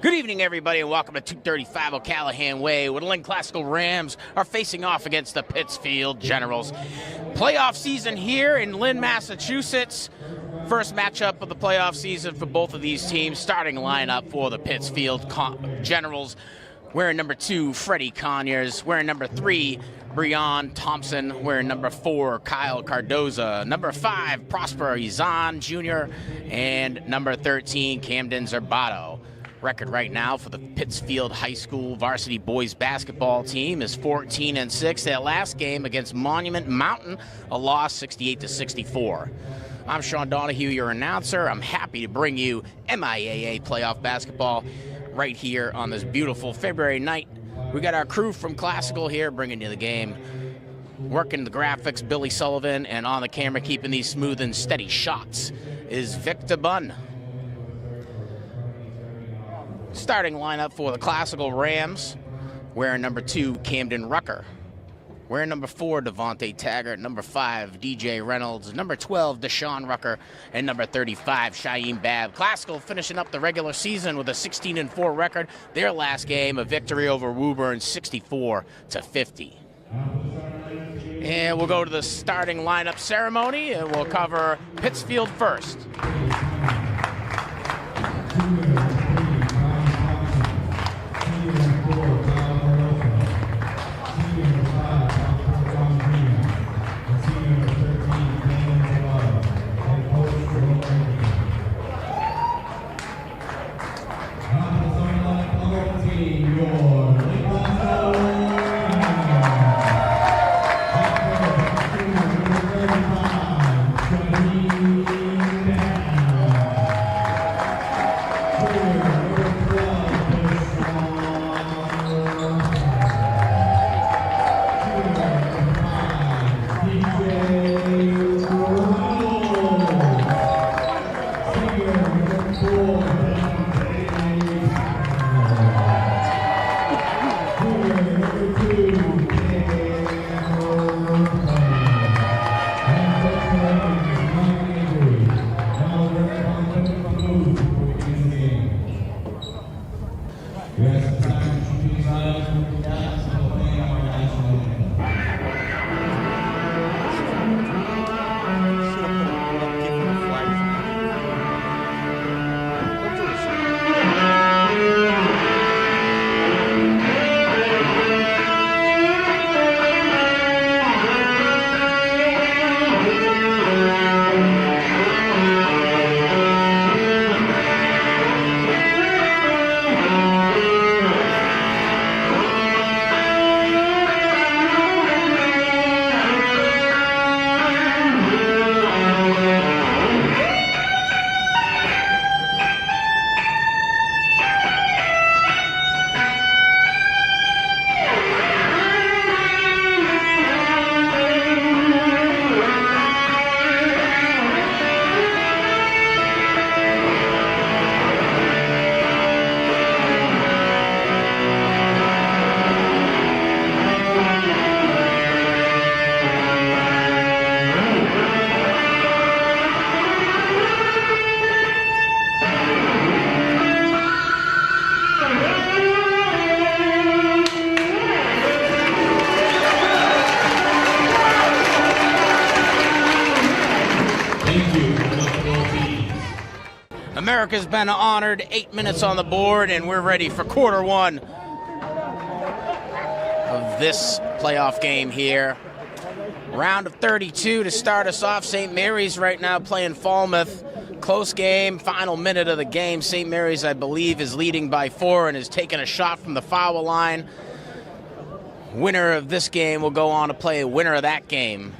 Good evening, everybody, and welcome to 235 O'Callahan Way, where the Lynn Classical Rams are facing off against the Pittsfield Generals. Playoff season here in Lynn, Massachusetts. First matchup of the playoff season for both of these teams. Starting lineup for the Pittsfield Generals. Wearing number 2, Freddie Conyers. Wearing number 3, Breon Thompson. Wearing number 4, Kyle Cardoza. Number 5, Prosper Izan Jr. And number 13, Camden Zerbato. Record right now for the Pittsfield High School varsity boys basketball team is 14-6. That last game against Monument Mountain, a loss 68-64. I'm Sean Donahue, your announcer. I'm happy to bring you MIAA playoff basketball right here on this beautiful February night. We got our crew from Classical here bringing you the game. Working the graphics, Billy Sullivan, and on the camera keeping these smooth and steady shots is Victor Bunn. Starting lineup for the Classical Rams, wearing number 2, Camden Rucker. Wearing number 4, Devontae Taggart. Number 5, DJ Reynolds. Number 12, Deshaun Rucker. And number 35, Shaim Babb. Classical finishing up the regular season with a 16-4 record. Their last game, a victory over Woburn, 64-50. And we'll go to the starting lineup ceremony, and we'll cover Pittsfield first. America's been honored, 8 minutes on the board, and we're ready for quarter one of this playoff game here. Round of 32 to start us off. St. Mary's right now playing Falmouth. Close game, final minute of the game. St. Mary's, I believe, is leading by 4 and is taking a shot from the foul line. Winner of this game will go on to play a winner of that game.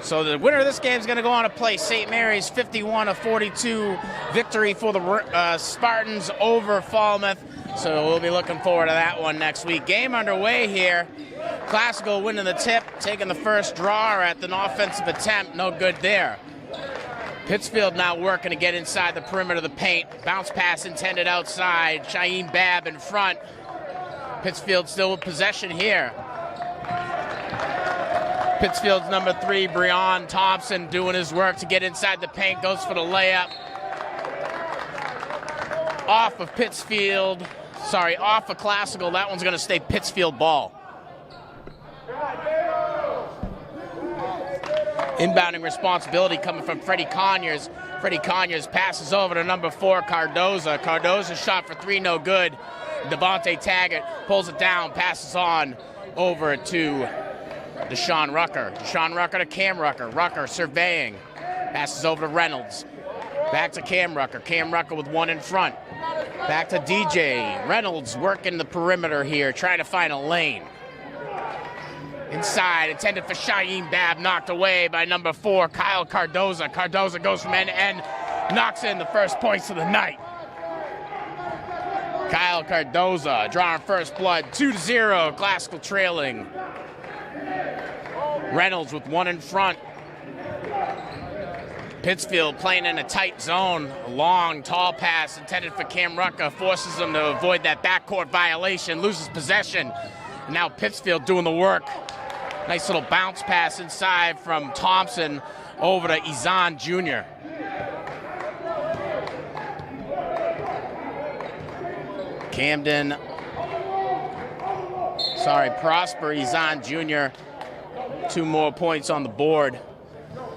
So the winner of this game is going to go on to play St. Mary's 51-42 victory for the Spartans over Falmouth. So we'll be looking forward to that one next week. Game underway here. Classical winning the tip, taking the first draw at an offensive attempt. No good there. Pittsfield now working to get inside the perimeter of the paint. Bounce pass intended outside. Shaim Babb in front. Pittsfield still with possession here. Pittsfield's number 3, Breon Thompson, doing his work to get inside the paint, goes for the layup. Off of Classical. That one's gonna stay Pittsfield ball. Inbounding responsibility coming from Freddie Conyers. Freddie Conyers passes over to number 4, Cardoza. Cardoza's shot for 3, no good. Devontae Taggart pulls it down, passes on over to Deshaun Rucker. Deshaun Rucker to Cam Rucker. Rucker surveying. Passes over to Reynolds. Back to Cam Rucker. Cam Rucker with 1 in front. Back to DJ. Reynolds working the perimeter here, trying to find a lane. Inside, intended for Shaheem Bab, knocked away by number 4, Kyle Cardoza. Cardoza goes from end to end, knocks in the first points of the night. Kyle Cardoza drawing first blood, 2-0, Classical trailing. Reynolds with 1 in front. Pittsfield playing in a tight zone. A long, tall pass intended for Cam Rucker, forces them to avoid that backcourt violation, loses possession. And now Pittsfield doing the work. Nice little bounce pass inside from Thompson over to Izan Jr. Prosper Izan Jr. 2 more points on the board.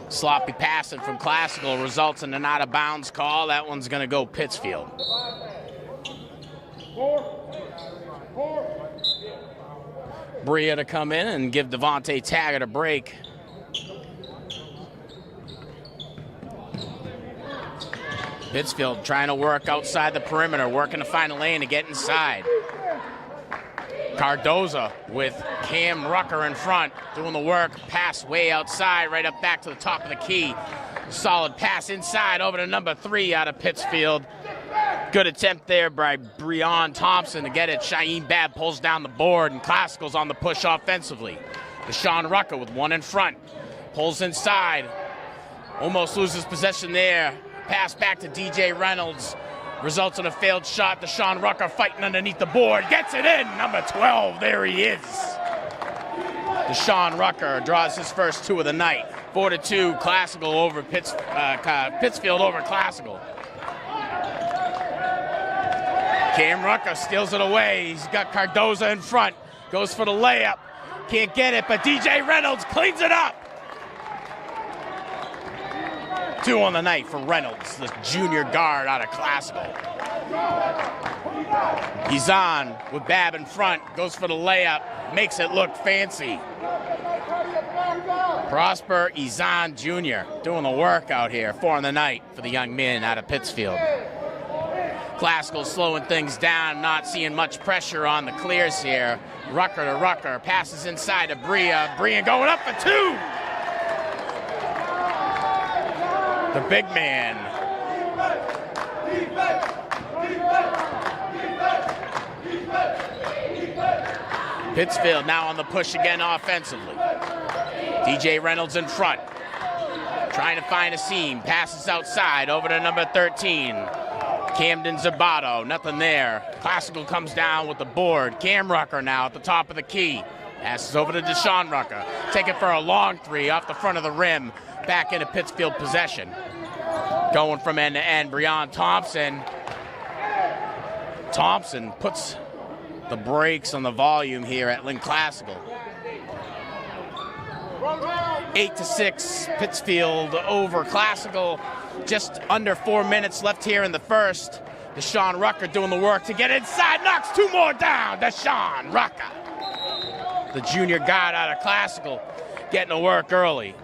Sloppy passing from Classical results in an out-of-bounds call. That one's going to go Pittsfield. Bria to come in and give Devontae Taggart a break. Pittsfield trying to work outside the perimeter, working to find a lane to get inside. Cardoza with Cam Rucker in front, doing the work. Pass way outside, right up back to the top of the key. Solid pass inside over to number 3 out of Pittsfield. Good attempt there by Breon Thompson to get it. Shaheem Bab pulls down the board, and Classical's on the push offensively. Deshaun Rucker with 1 in front. Pulls inside. Almost loses possession there. Pass back to DJ Reynolds. Results in a failed shot. Deshaun Rucker fighting underneath the board. Gets it in. Number 12. There he is. Deshaun Rucker draws his first 2 of the night. 4-2. Classical over Pittsfield over Classical. Cam Rucker steals it away. He's got Cardoza in front. Goes for the layup. Can't get it, but DJ Reynolds cleans it up. 2 on the night for Reynolds, the junior guard out of Classical. Izan with Bab in front. Goes for the layup. Makes it look fancy. Prosper Izan Jr. doing the work out here. 4 on the night for the young men out of Pittsfield. Classical slowing things down, not seeing much pressure on the clears here. Rucker to Rucker, passes inside to Bria. Bria going up for 2. The big man. Pittsfield now on the push again offensively. DJ Reynolds in front. Trying to find a seam, passes outside over to number 13. Camden Zabato, nothing there. Classical comes down with the board. Cam Rucker now at the top of the key. Passes over to Deshaun Rucker. Taking for a long 3 off the front of the rim. Back into Pittsfield possession. Going from end to end, Breon Thompson. Thompson puts the brakes on the volume here at Lynn Classical. 8-6, Pittsfield over Classical. Just under 4 minutes left here in the first. Deshaun Rucker doing the work to get inside, knocks 2 more down. Deshaun Rucker, the junior guard out of Classical, getting to work early.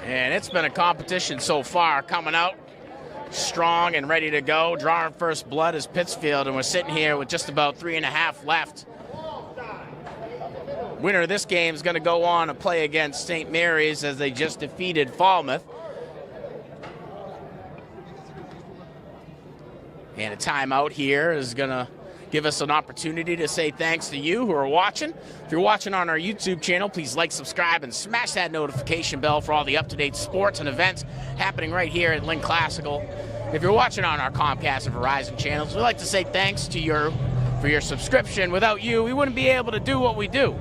And it's been a competition so far, coming out strong and ready to go. Drawing first blood is Pittsfield, and we're sitting here with just about 3.5 left. Winner of this game is going to go on to play against St. Mary's as they just defeated Falmouth. And a timeout here is going to give us an opportunity to say thanks to you who are watching. If you're watching on our YouTube channel, please like, subscribe, and smash that notification bell for all the up-to-date sports and events happening right here at Lynn Classical. If you're watching on our Comcast and Verizon channels, we'd like to say thanks to your for your subscription. Without you, we wouldn't be able to do what we do.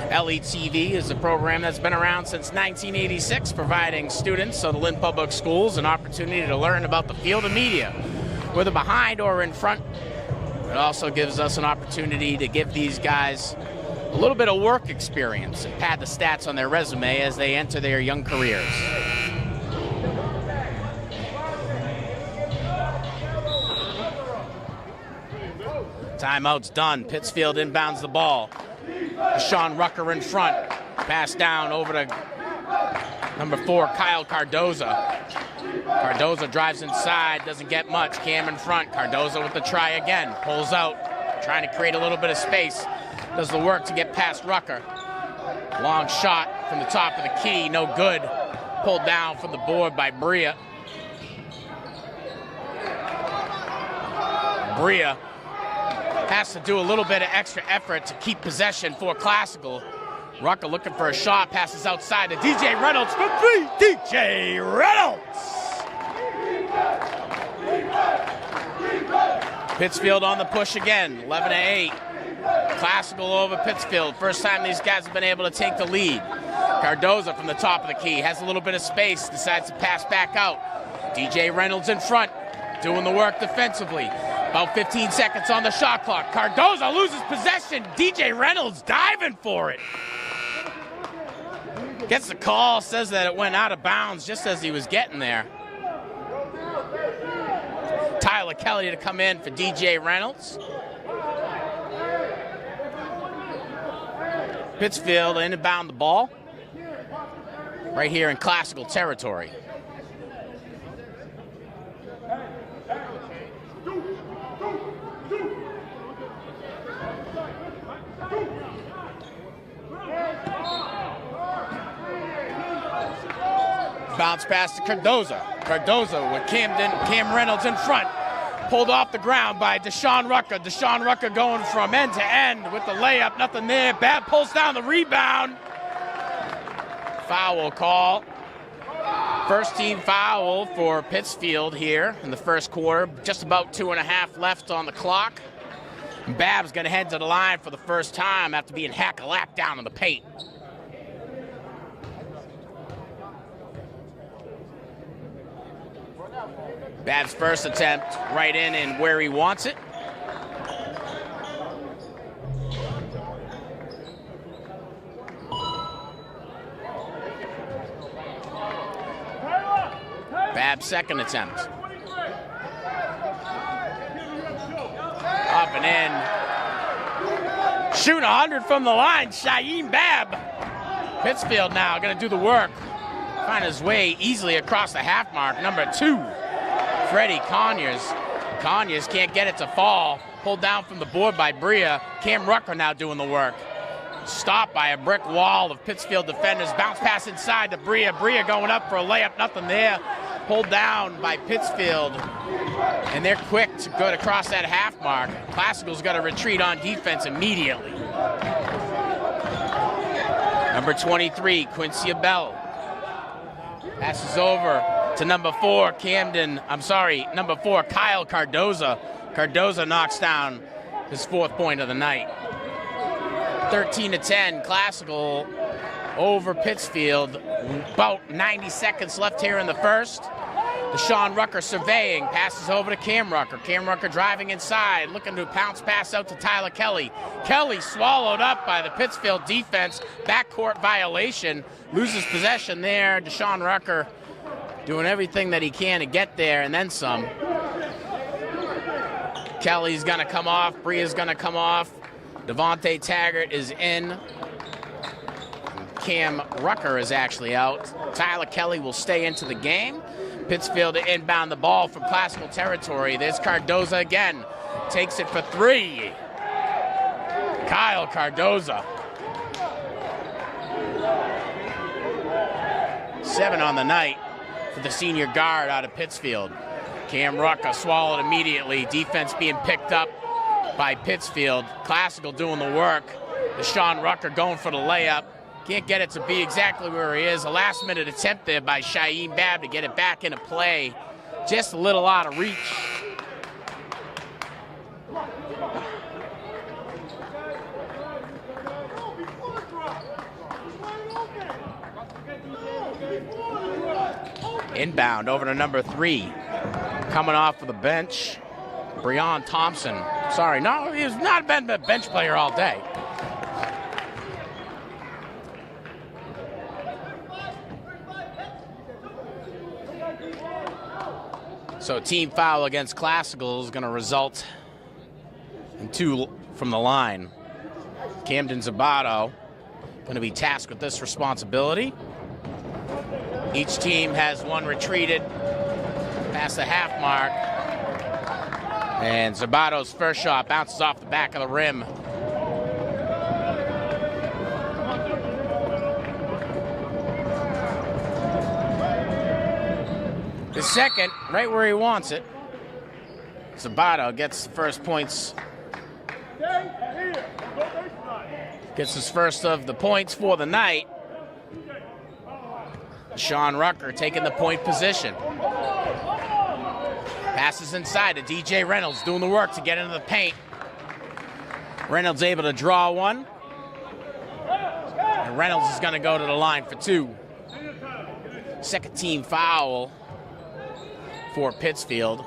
LETV is a program that's been around since 1986, providing students of the Lynn Public Schools an opportunity to learn about the field of media, whether behind or in front. It also gives us an opportunity to give these guys a little bit of work experience and pad the stats on their resume as they enter their young careers. Timeout's done. Pittsfield inbounds the ball. Deshaun Rucker in front. Pass down over to number 4, Kyle Cardoza. Cardoza drives inside, doesn't get much. Cam in front. Cardoza with the try again. Pulls out, trying to create a little bit of space. Does the work to get past Rucker. Long shot from the top of the key, no good. Pulled down from the board by Bria. Bria has to do a little bit of extra effort to keep possession for Classical. Rucker looking for a shot, passes outside to DJ Reynolds for 3. DJ Reynolds! Pittsfield on the push again, 11-8. Classical over Pittsfield. First time these guys have been able to take the lead. Cardoza from the top of the key, has a little bit of space, decides to pass back out. DJ Reynolds in front, doing the work defensively. About 15 seconds on the shot clock. Cardoza loses possession. DJ Reynolds diving for it. Gets the call, says that it went out of bounds just as he was getting there. Tyler Kelly to come in for DJ Reynolds. Pittsfield inbound the ball right here in Classical territory. Bounce pass to Cardoza. Cardoza with Cam Reynolds in front. Pulled off the ground by Deshaun Rucker. Deshaun Rucker going from end to end with the layup. Nothing there. Bab pulls down the rebound. Foul call. First team foul for Pittsfield here in the first quarter. Just about 2.5 left on the clock. Bab's going to head to the line for the first time after being hack-a-lack down in the paint. Bab's first attempt right in and where he wants it. Bab's second attempt. Up and in. Shooting 100 from the line, Shaheem Bab. Pittsfield now gonna do the work. Find his way easily across the half mark. Number 2. Freddie Conyers. Conyers can't get it to fall. Pulled down from the board by Bria. Cam Rucker now doing the work. Stopped by a brick wall of Pittsfield defenders. Bounce pass inside to Bria. Bria going up for a layup. Nothing there. Pulled down by Pittsfield. And they're quick to go across that half mark. Classical's got to retreat on defense immediately. Number 23, Quincy Abell. Passes over to number 4, number 4, Kyle Cardoza. Cardoza knocks down his 4th point of the night. 13-10, Classical over Pittsfield. About 90 seconds left here in the first. Deshaun Rucker surveying, passes over to Cam Rucker. Cam Rucker driving inside, looking to bounce pass out to Tyler Kelly. Kelly swallowed up by the Pittsfield defense. Backcourt violation, loses possession there. Deshaun Rucker doing everything that he can to get there and then some. Kelly's gonna come off, Bria's gonna come off. Devontae Taggart is in. Cam Rucker is actually out. Tyler Kelly will stay into the game. Pittsfield to inbound the ball from Classical territory. There's Cardoza again. Takes it for 3. Kyle Cardoza. 7 on the night for the senior guard out of Pittsfield. Cam Rucker swallowed immediately. Defense being picked up by Pittsfield. Classical doing the work. Deshaun Rucker going for the layup. Can't get it to be exactly where he is. A last-minute attempt there by Shaheem Bab to get it back into play. Just a little out of reach. Inbound over to number 3. Coming off of the bench, Breon Thompson. Sorry, no, he's not been a bench player all day. So team foul against Classical is going to result in 2 from the line. Camden Zabato going to be tasked with this responsibility. Each team has one retreated past the half mark. And Zabato's first shot bounces off the back of the rim. The second, right where he wants it. Zabato gets the first points. Gets his first of the points for the night. Sean Rucker taking the point position. Passes inside to DJ Reynolds, doing the work to get into the paint. Reynolds able to draw one. And Reynolds is going to go to the line for 2. Second team foul for Pittsfield.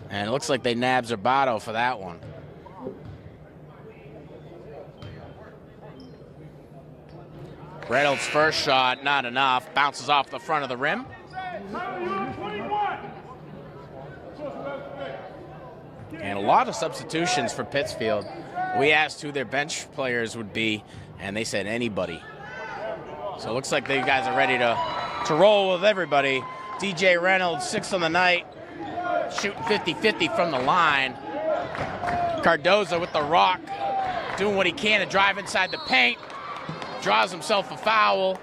And it looks like they nabbed Zabato for that one. Reynolds' first shot, not enough. Bounces off the front of the rim. And a lot of substitutions for Pittsfield. We asked who their bench players would be, and they said anybody. So it looks like the guys are ready to roll with everybody. DJ Reynolds, 6 on the night, shooting 50-50 from the line. Cardozo with the rock, doing what he can to drive inside the paint. Draws himself a foul.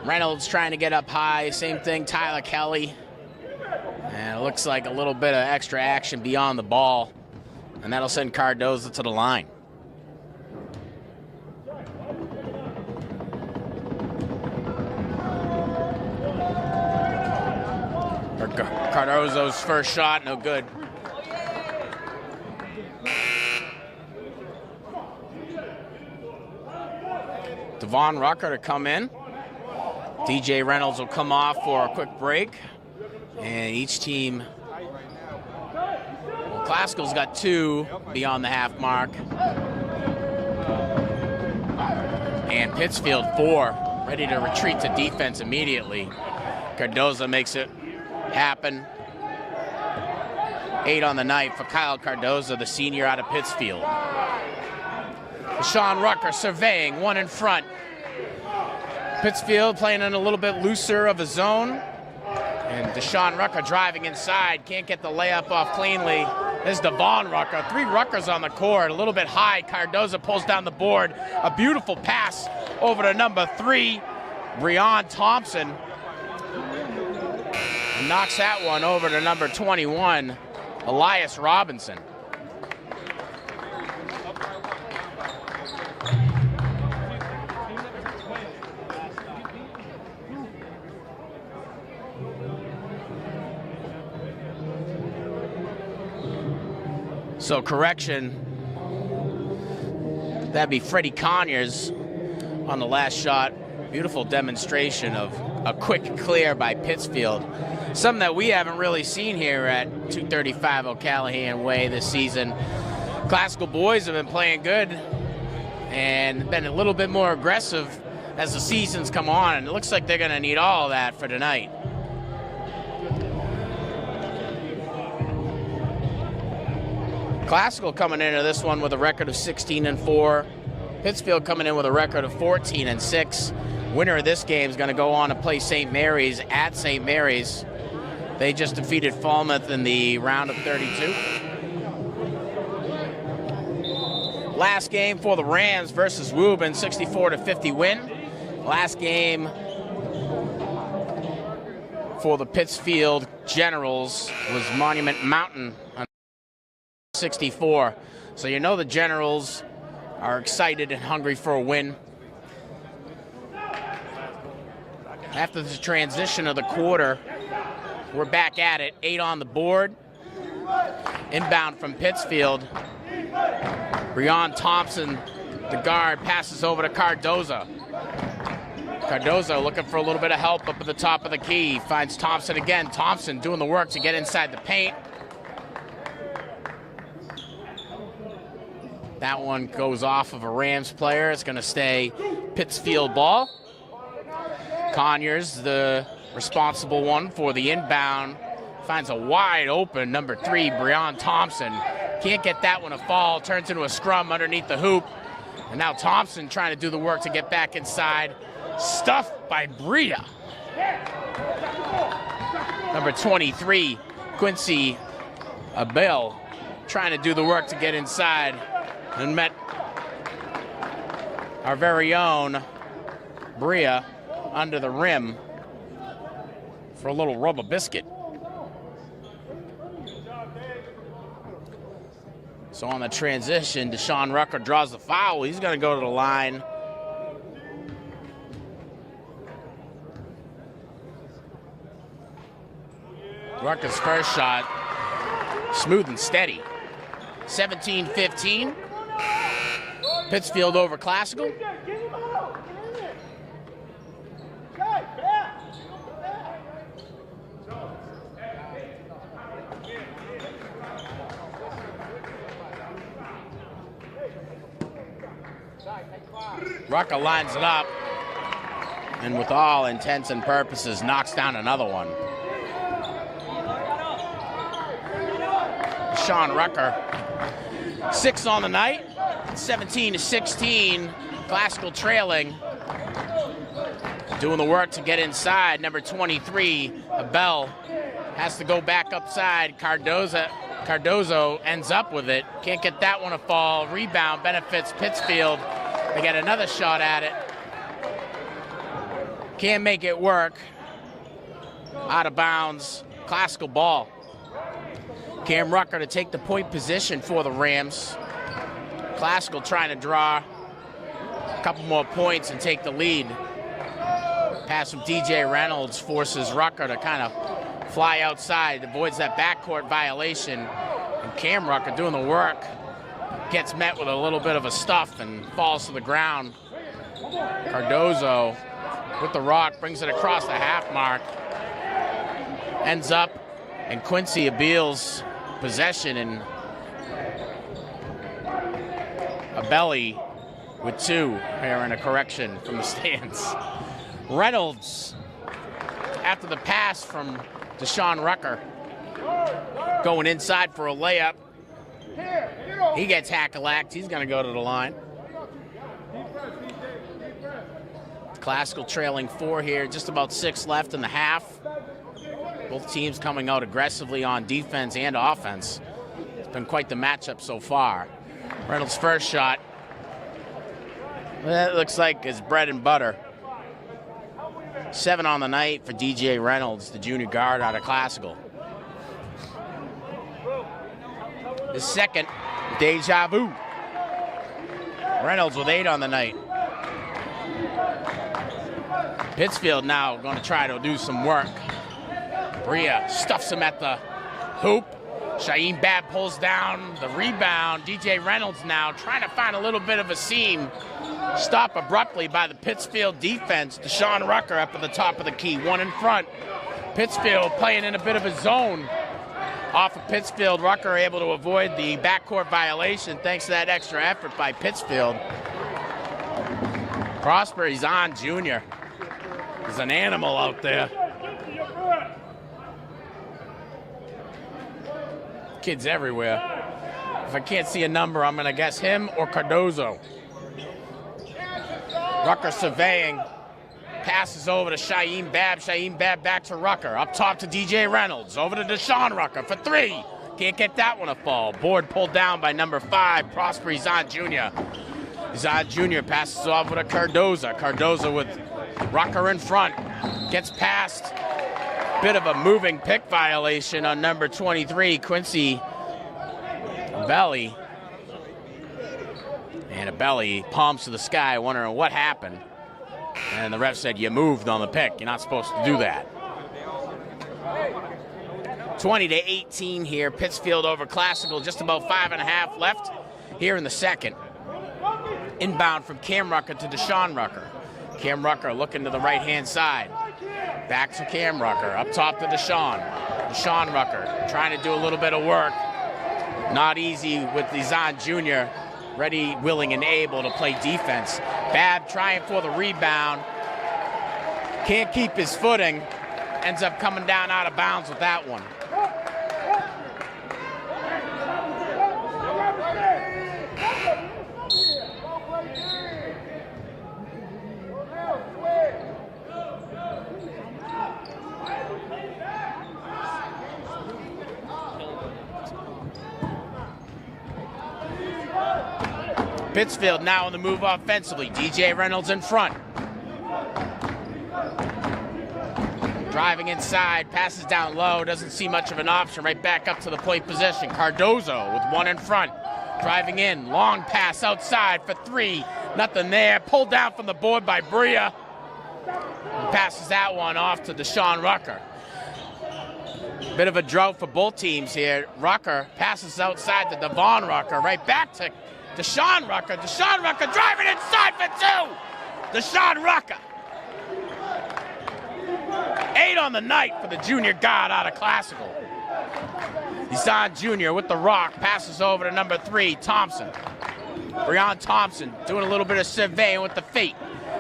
Reynolds trying to get up high. Same thing, Tyler Kelly. And it looks like a little bit of extra action beyond the ball. And that'll send Cardozo to the line. Cardozo's first shot, no good. Devon Rucker to come in. DJ Reynolds will come off for a quick break. And each team, well, Classical's got 2 beyond the half mark. And Pittsfield 4, ready to retreat to defense immediately. Cardozo makes it happen. 8 on the night for Kyle Cardozo, the senior out of Pittsfield. Sean Rucker surveying, 1 in front. Pittsfield playing in a little bit looser of a zone. And Deshaun Rucker driving inside, can't get the layup off cleanly. There's Devon Rucker, 3 Ruckers on the court, a little bit high. Cardozo pulls down the board. A beautiful pass over to number 3, Breon Thompson. And knocks that one over to number 21, Elias Robinson. So correction, that'd be Freddie Conyers on the last shot. Beautiful demonstration of a quick clear by Pittsfield. Something that we haven't really seen here at 235 O'Callahan Way this season. Classical boys have been playing good and been a little bit more aggressive as the seasons come on, and it looks like they're going to need all of that for tonight. Classical coming into this one with a record of 16-4. Pittsfield coming in with a record of 14-6. Winner of this game is going to go on to play St. Mary's at St. Mary's. They just defeated Falmouth in the round of 32. Last game for the Rams versus Woburn, 64-50 win. Last game for the Pittsfield Generals was Monument Mountain on 64. So you know the Generals are excited and hungry for a win. After the transition of the quarter, we're back at it. 8 on the board. Inbound from Pittsfield. Breon Thompson, the guard, passes over to Cardozo. Cardozo looking for a little bit of help up at the top of the key. Finds Thompson again. Thompson doing the work to get inside the paint. That one goes off of a Rams player. It's going to stay Pittsfield ball. Conyers, the responsible one for the inbound, finds a wide open number 3, Breon Thompson. Can't get that one to fall. Turns into a scrum underneath the hoop. And now Thompson trying to do the work to get back inside. Stuffed by Bria. Number 23, Quincy Abel, trying to do the work to get inside and met our very own Bria under the rim for a little rubber biscuit. So on the transition, Deshaun Rucker draws the foul. He's going to go to the line. Rucker's first shot, smooth and steady. 17-15. Pittsfield over Classical. Rucker lines it up, and with all intents and purposes, knocks down another one. Sean Rucker, 6 on the night, 17-16, Classical trailing. Doing the work to get inside, number 23, Abel, has to go back upside. Cardozo ends up with it. Can't get that one to fall. Rebound benefits Pittsfield. They get another shot at it. Can't make it work. Out of bounds. Classical ball. Cam Rucker to take the point position for the Rams. Classical trying to draw a couple more points and take the lead. Pass from DJ Reynolds forces Rucker to kind of fly outside, avoids that backcourt violation. And Cam Rucker doing the work. Gets met with a little bit of a stuff and falls to the ground. Cardozo with the rock brings it across the half mark. Ends up in Quincy Abel's possession, and Abelli with 2 here in a correction from the stands. Reynolds, after the pass from Deshaun Rucker, going inside for a layup. He gets hack-a-lacked. He's going to go to the line. Classical trailing 4 here, just about 6 left in the half. Both teams coming out aggressively on defense and offense. It's been quite the matchup so far. Reynolds' first shot. That looks like his bread and butter. 7 on the night for DJ Reynolds, the junior guard out of Classical. The second, deja vu. Reynolds with 8 on the night. Pittsfield now going to try to do some work. Bria stuffs him at the hoop. Shaheem Bab pulls down the rebound. DJ Reynolds now trying to find a little bit of a seam. Stopped abruptly by the Pittsfield defense. Deshaun Rucker up at the top of the key, 1 in front. Pittsfield playing in a bit of a zone. Off of Pittsfield, Rucker able to avoid the backcourt violation thanks to that extra effort by Pittsfield. Prosper, he's on Jr. He's an animal out there. Kids everywhere. If I can't see a number, I'm going to guess him or Cardozo. Rucker surveying. Passes over to Shaheem Bab. Shaheem Bab back to Rucker. Up top to DJ Reynolds. Over to Deshaun Rucker for 3. Can't get that one to fall. Board pulled down by number 5, Prosper Izan Jr. Izan Jr. passes off with a Cardozo. Cardozo with Rucker in front. Gets past. Bit of a moving pick violation on number 23, Quincy Abelli. And Abelli palms to the sky, wondering what happened. And the ref said, you moved on the pick. You're not supposed to do that. 20-18 here. Pittsfield over Classical, just about 5.5 left here in the second. Inbound from Cam Rucker to Deshaun Rucker. Cam Rucker looking to the right-hand side. Back to Cam Rucker, up top to Deshaun. Deshaun Rucker trying to do a little bit of work. Not easy with Lizan Jr. ready, willing, and able to play defense. Babb trying for the rebound. Can't keep his footing. Ends up coming down out of bounds with that one. Pittsfield now on the move offensively. DJ Reynolds in front. Driving inside, passes down low, doesn't see much of an option. Right back up to the point position. Cardozo with one in front. Driving in, long pass outside for three. Nothing there. Pulled down from the board by Bria. And passes that one off to Deshaun Rucker. Bit of a drought for both teams here. Rucker passes outside to Devon Rucker. Right back to Deshaun Rucker. Deshaun Rucker driving inside for two. Deshaun Rucker. 8 on the night for the junior guard out of Classical. Lizan Jr. with the rock. Passes over to number 3, Thompson. Breon Thompson doing a little bit of surveying with the feet.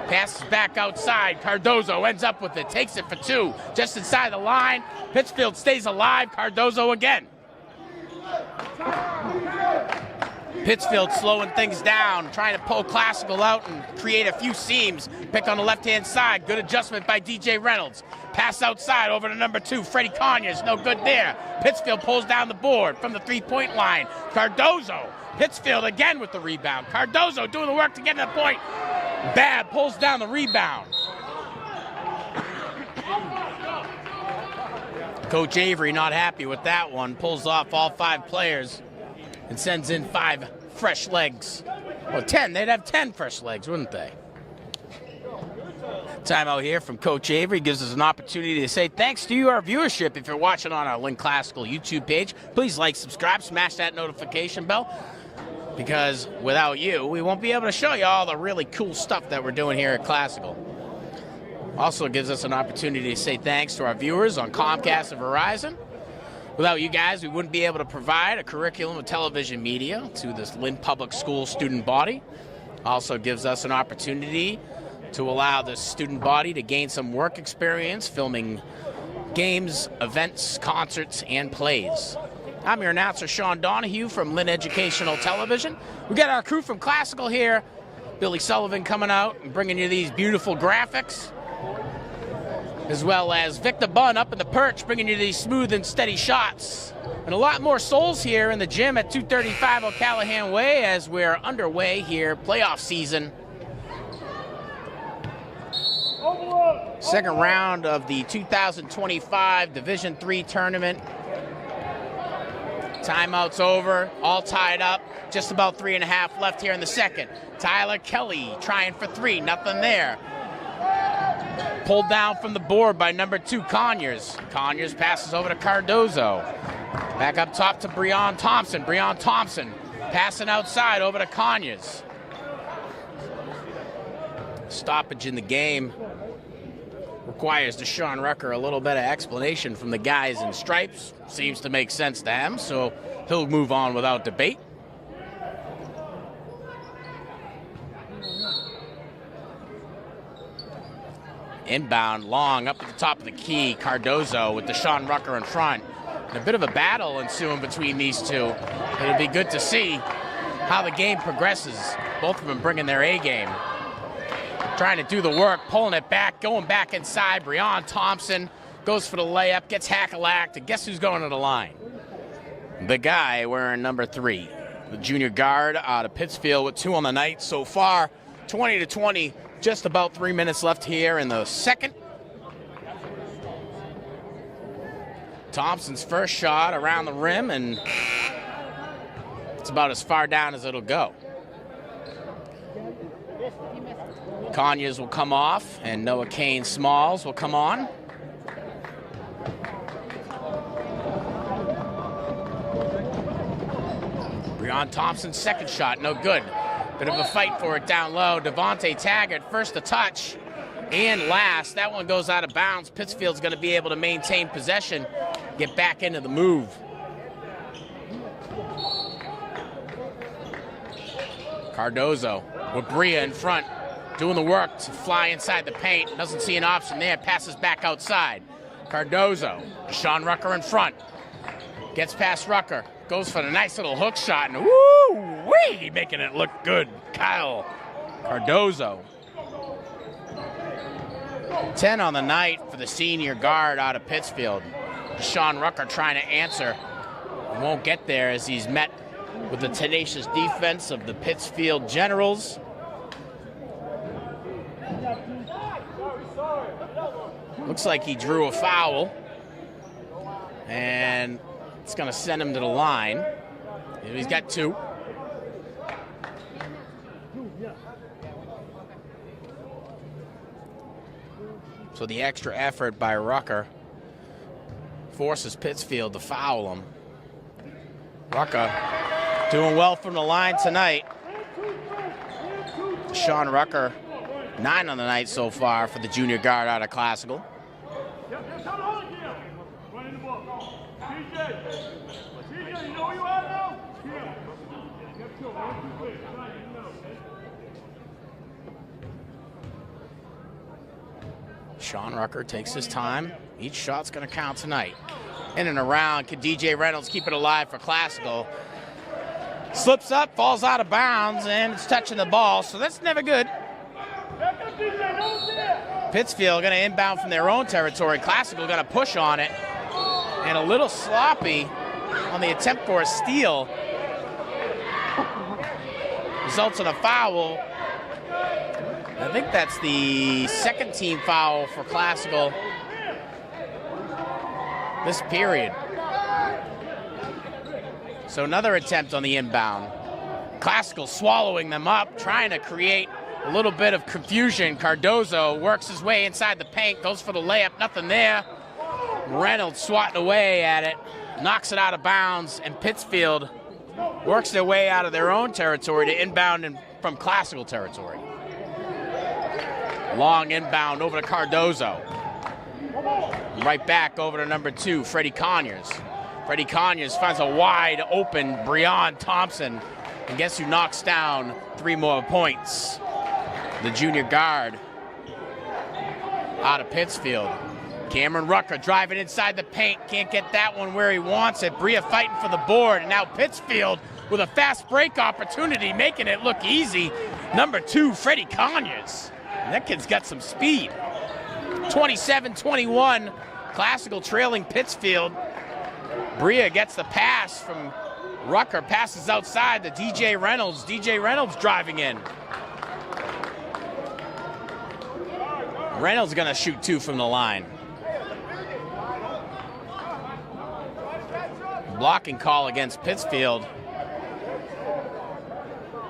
Passes back outside. Cardozo ends up with it. Takes it for 2. Just inside the line. Pittsfield stays alive. Cardozo again. Pittsfield slowing things down, trying to pull Classical out and create a few seams. Pick on the left-hand side. Good adjustment by DJ Reynolds. Pass outside over to number 2, Freddie Conyers. No good there. Pittsfield pulls down the board from the three-point line. Cardozo. Pittsfield again with the rebound. Cardozo doing the work to get to the point. Babb pulls down the rebound. Coach Avery not happy with that one. Pulls off all 5 players and sends in 5 fresh legs. Well, 10. They'd have 10 fresh legs, wouldn't they? Timeout here from Coach Avery gives us an opportunity to say thanks to you, our viewership. If you're watching on our Lynn Classical YouTube page, please like, subscribe, smash that notification bell, because without you, we won't be able to show you all the really cool stuff that we're doing here at Classical. Also gives us an opportunity to say thanks to our viewers on Comcast and Verizon. Without you guys, we wouldn't be able to provide a curriculum of television media to this Lynn Public School student body. Also gives us an opportunity to allow the student body to gain some work experience filming games, events, concerts, and plays. I'm your announcer, Sean Donahue from Lynn Educational Television. We got our crew from Classical here. Billy Sullivan coming out and bringing you these beautiful graphics, as well as Victor Bunn up in the perch bringing you these smooth and steady shots. And a lot more souls here in the gym at 235 O'Callahan Way as we're underway here, playoff season. Second round of the 2025 Division III tournament. Timeout's over, all tied up. Just about 3.5 left here in the second. Tyler Kelly trying for 3, nothing there. Pulled down from the board by number 2, Conyers. Conyers passes over to Cardozo. Back up top to Breon Thompson. Breon Thompson passing outside over to Conyers. Stoppage in the game requires Deshaun Rucker a little bit of explanation from the guys in stripes. Seems to make sense to him, so he'll move on without debate. Inbound, long, up at the top of the key. Cardozo with Deshaun Rucker in front. And a bit of a battle ensuing between these two. It'll be good to see how the game progresses. Both of them bringing their A game. Trying to do the work, pulling it back, going back inside. Breon Thompson goes for the layup, gets hackalacked, and guess who's going to the line? The guy wearing number 3, the junior guard out of Pittsfield with 2 on the night so far. 20-20, just about 3 minutes left here in the second. Thompson's first shot around the rim, and it's about as far down as it'll go. Conyers will come off, and Noah Kane Smalls will come on. Breon Thompson's second shot, no good. Bit of a fight for it down low. Devontae Taggart, first to touch and last. That one goes out of bounds. Pittsfield's going to be able to maintain possession, get back into the move. Cardozo with Bria in front, doing the work to fly inside the paint. Doesn't see an option there, passes back outside. Cardozo, Sean Rucker in front. Gets past Rucker, goes for the nice little hook shot, and woo-wee, making it look good. Kyle Cardozo. 10 on the night for the senior guard out of Pittsfield. Sean Rucker trying to answer. Won't get there as he's met with the tenacious defense of the Pittsfield Generals. Looks like he drew a foul, and it's going to send him to the line. He's got 2. So the extra effort by Rucker forces Pittsfield to foul him. Rucker doing well from the line tonight. Sean Rucker, 9 on the night so far for the junior guard out of Classical. Sean Rucker takes his time. Each shot's going to count tonight. In and around, can DJ Reynolds keep it alive for Classical? Slips up, falls out of bounds, and it's touching the ball, so that's never good. Pittsfield going to inbound from their own territory. Classical going to push on it, and a little sloppy on the attempt for a steal. Results in a foul. I think that's the second team foul for Classical this period. So another attempt on the inbound. Classical swallowing them up, trying to create a little bit of confusion. Cardozo works his way inside the paint, goes for the layup, nothing there. Reynolds swatting away at it, knocks it out of bounds, and Pittsfield works their way out of their own territory to inbound from Classical territory. Long inbound over to Cardozo. Right back over to number 2, Freddie Conyers. Freddie Conyers finds a wide open Breon Thompson. And guess who knocks down 3 more points? The junior guard out of Pittsfield. Cameron Rucker driving inside the paint. Can't get that one where he wants it. Bria fighting for the board. And now Pittsfield with a fast break opportunity, making it look easy. Number 2, Freddie Conyers. And that kid's got some speed. 27-21, Classical trailing Pittsfield. Bria gets the pass from Rucker, passes outside to DJ Reynolds. DJ Reynolds driving in. Reynolds gonna shoot 2 from the line. Blocking call against Pittsfield.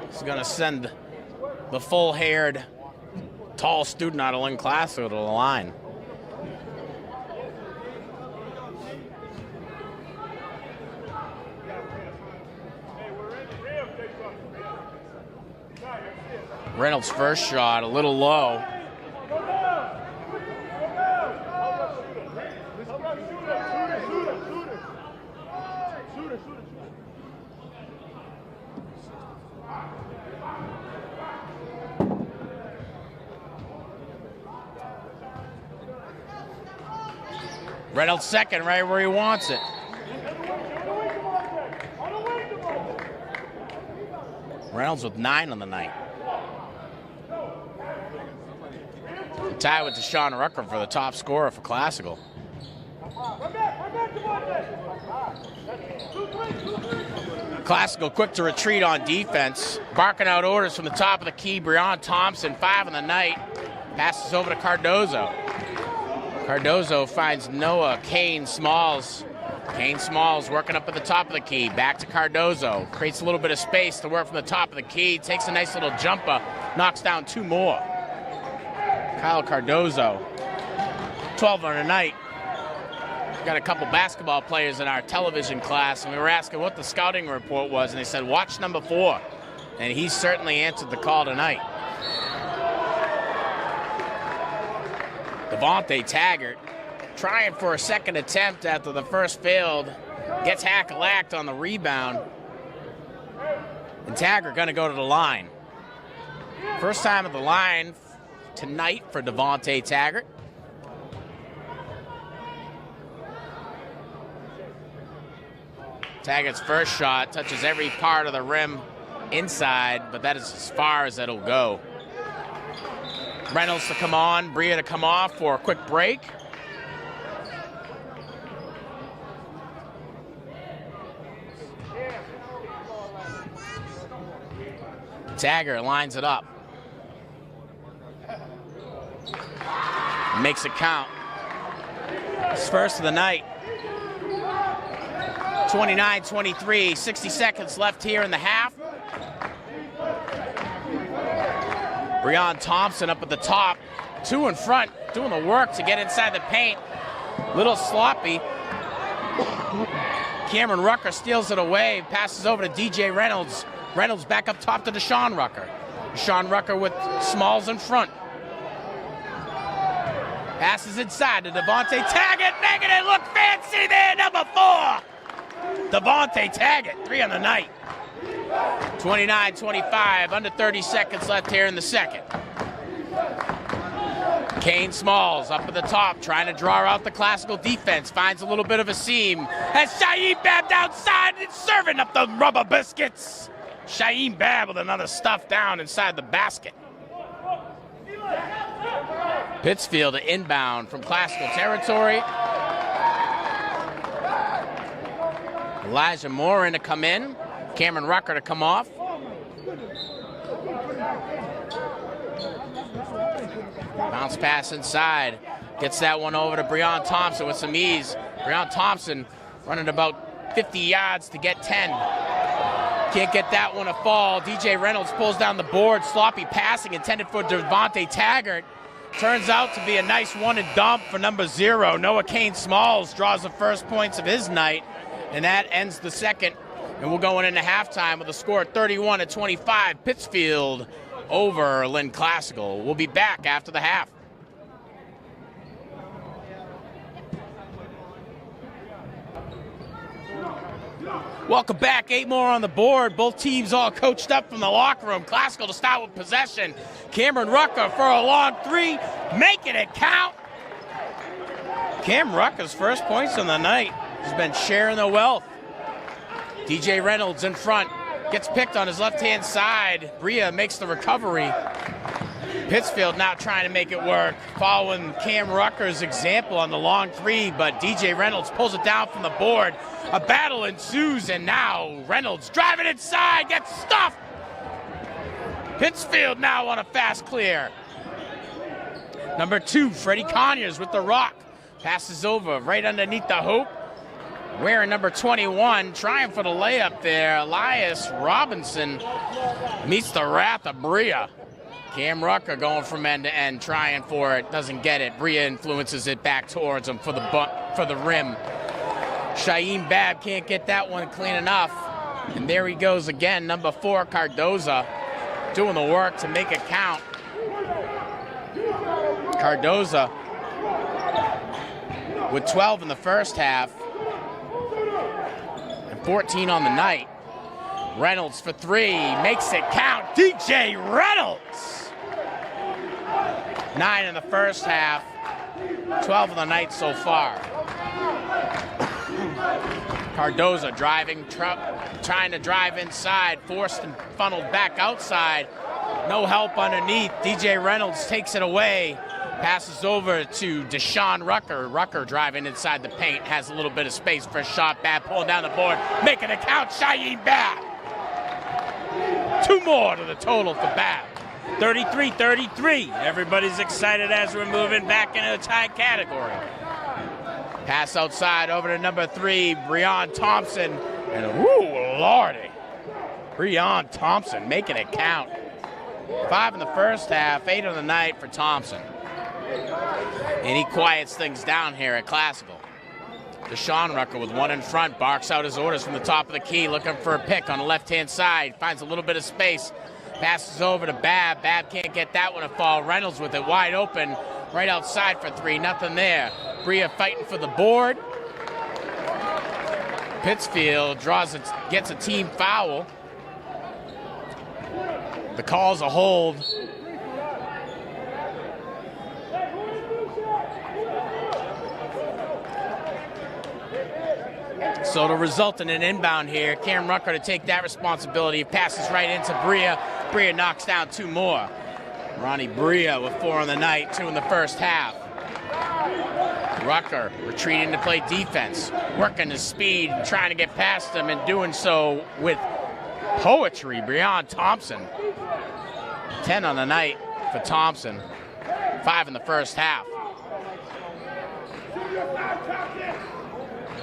It's gonna send the full-haired, tall student out of Lynn Classical to the line. Reynolds' first shot, a little low. Reynolds second, right where he wants it. Reynolds with 9 on the night. Tie with Deshaun Rucker for the top scorer for Classical. Classical quick to retreat on defense. Barking out orders from the top of the key. Breon Thompson, 5 on the night. Passes over to Cardozo. Cardozo finds Noah Kane Smalls. Kane Smalls working up at the top of the key. Back to Cardozo. Creates a little bit of space to work from the top of the key. Takes a nice little jumper. Knocks down 2 more. Kyle Cardozo, 12 on the night. got a couple basketball players in our television class, and we were asking what the scouting report was, and they said, watch number 4. And he certainly answered the call tonight. Devontae Taggart trying for a second attempt after the first failed. Gets hack-a-lacked on the rebound. And Taggart going to go to the line. First time at the line tonight for Devontae Taggart. Taggart's first shot touches every part of the rim inside, but that is as far as it'll go. Reynolds to come on, Bria to come off for a quick break. Taggart lines it up. Makes it count. His first of the night. 29-23, 60 seconds left here in the half. Breon Thompson up at the top, 2 in front, doing the work to get inside the paint. Little sloppy. Cameron Rucker steals it away, passes over to DJ Reynolds. Reynolds back up top to Deshaun Rucker. Deshaun Rucker with Smalls in front. Passes inside to Devontae Taggart, making it look fancy there, number 4. Devontae Taggart, 3 on the night. 29-25, under 30 seconds left here in the second. Kane Smalls up at the top, trying to draw out the classical defense. Finds a little bit of a seam. Has Shaheem Bab outside and serving up the rubber biscuits. Shaheem Bab with another stuff down inside the basket. Pittsfield inbound from classical territory. Elijah Morin to come in. Cameron Rucker to come off. Bounce pass inside. Gets that one over to Breon Thompson with some ease. Breon Thompson running about 50 yards to get 10. Can't get that one to fall. DJ Reynolds pulls down the board. Sloppy passing intended for Devontae Taggart. Turns out to be a nice one and dump for number 0. Noah Kane Smalls draws the first points of his night. And that ends the second. And we're going into halftime with a score of 31-25. Pittsfield over Lynn Classical. We'll be back after the half. Welcome back. 8 more on the board. Both teams all coached up from the locker room. Classical to start with possession. Cameron Rucker for a long 3, making it count. Cam Rucker's first points on the night. He's been sharing the wealth. DJ Reynolds in front. Gets picked on his left-hand side. Bria makes the recovery. Pittsfield now trying to make it work, following Cam Rucker's example on the long 3, but DJ Reynolds pulls it down from the board. A battle ensues, and now Reynolds driving inside, gets stuffed. Pittsfield now on a fast clear. Number 2, Freddie Conyers with the rock. Passes over right underneath the hoop. Wearing number 21, trying for the layup there. Elias Robinson meets the wrath of Bria. Cam Rucker going from end to end, trying for it, doesn't get it. Bria influences it back towards him for the rim. Shaheem Bab can't get that one clean enough. And there he goes again, number 4, Cardoza, doing the work to make it count. Cardoza with 12 in the first half. 14 on the night. Reynolds for 3, makes it count. DJ Reynolds! 9 in the first half, 12 of the night so far. Cardoza driving, trying to drive inside, forced and funneled back outside. No help underneath. DJ Reynolds takes it away. Passes over to Deshaun Rucker. Rucker driving inside the paint. Has a little bit of space for a shot. Bab pulling down the board. Making it count. Shaheem Bab. 2 more to the total for Bab. 33-33. Everybody's excited as we're moving back into the tie category. Pass outside over to number 3, Breon Thompson. And whoo, lordy. Breon Thompson making it count. 5 in the first half, 8 on the night for Thompson. And he quiets things down here at Classical. Deshaun Rucker with one in front, barks out his orders from the top of the key, looking for a pick on the left-hand side, finds a little bit of space, passes over to Babb. Babb can't get that one to fall. Reynolds with it wide open, right outside for three, nothing there. Bria fighting for the board. Pittsfield gets a team foul. The call's a hold. So it'll result in an inbound here. Cam Rucker to take that responsibility. Passes right into Bria. Bria knocks down two more. Ronnie Bria with 4 on the night, 2 in the first half. Rucker retreating to play defense, working his speed, trying to get past him, and doing so with poetry. Breon Thompson, 10 on the night for Thompson, 5 in the first half.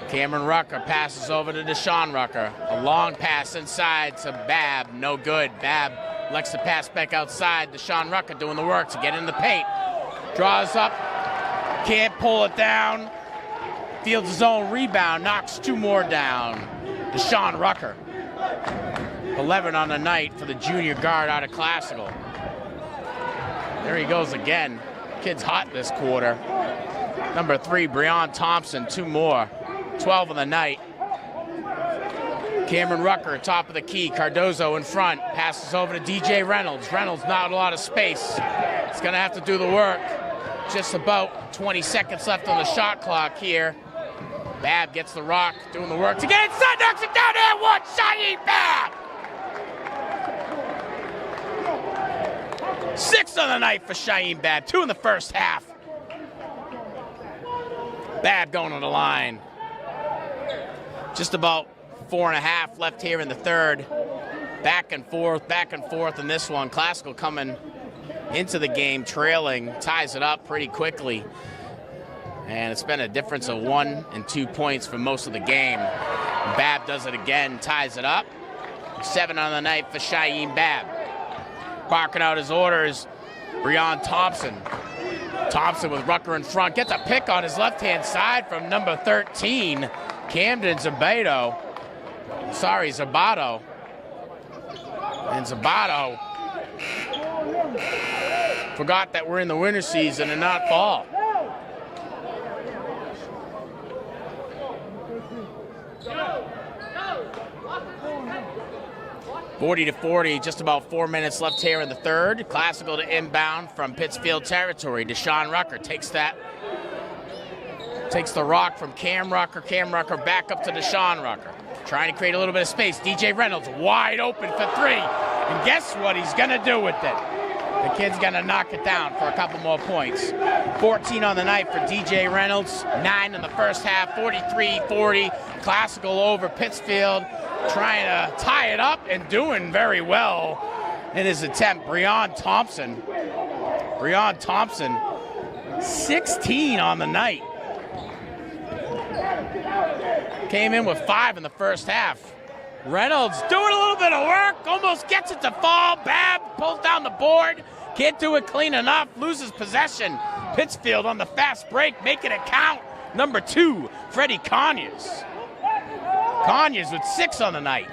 Cameron Rucker passes over to Deshaun Rucker. A long pass inside to Babb, no good. Babb likes to pass back outside. Deshaun Rucker doing the work to get in the paint. Draws up, can't pull it down. Fields his own rebound, knocks 2 more down. Deshaun Rucker, 11 on the night for the junior guard out of Classical. There he goes again. Kid's hot this quarter. Number 3, Breon Thompson, 2 more. 12 on the night. Cameron Rucker, top of the key. Cardozo in front. Passes over to DJ Reynolds. Reynolds, not a lot of space. He's going to have to do the work. Just about 20 seconds left on the shot clock here. Babb gets the rock, doing the work to get inside. Knocks it down there. One shot, Babb. 6 on the night for Shaheem Babb. 2 in the first half. Babb going on the line. Just about 4.5 left here in the third. Back and forth in this one. Classical coming into the game trailing, ties it up pretty quickly. And it's been a difference of 1 and 2 points for most of the game. Babb does it again, ties it up. 7 on the night for Shaheem Babb. Barking out his orders, Breon Thompson. Thompson with Rucker in front, gets a pick on his left-hand side from number 13, Camden Zabato. Zabato. And Zabato forgot that we're in the winter season and not fall. (40-40), just about 4 minutes left here in the third. Classical to inbound from Pittsfield territory. Deshaun Rucker takes the rock from Cam Rucker. Cam Rucker back up to Deshaun Rucker. Trying to create a little bit of space. DJ Reynolds wide open for 3. And guess what he's going to do with it? The kid's going to knock it down for a couple more points. 14 on the night for DJ Reynolds. 9 in the first half. 43-40. Classical over Pittsfield. Trying to tie it up and doing very well in his attempt. Breon Thompson, 16 on the night. Came in with 5 in the first half. Reynolds doing a little bit of work, almost gets it to fall. Babb pulls down the board, can't do it clean enough, loses possession. Pittsfield on the fast break, making it count. Number 2, Freddie Conyers. Conyers with 6 on the night.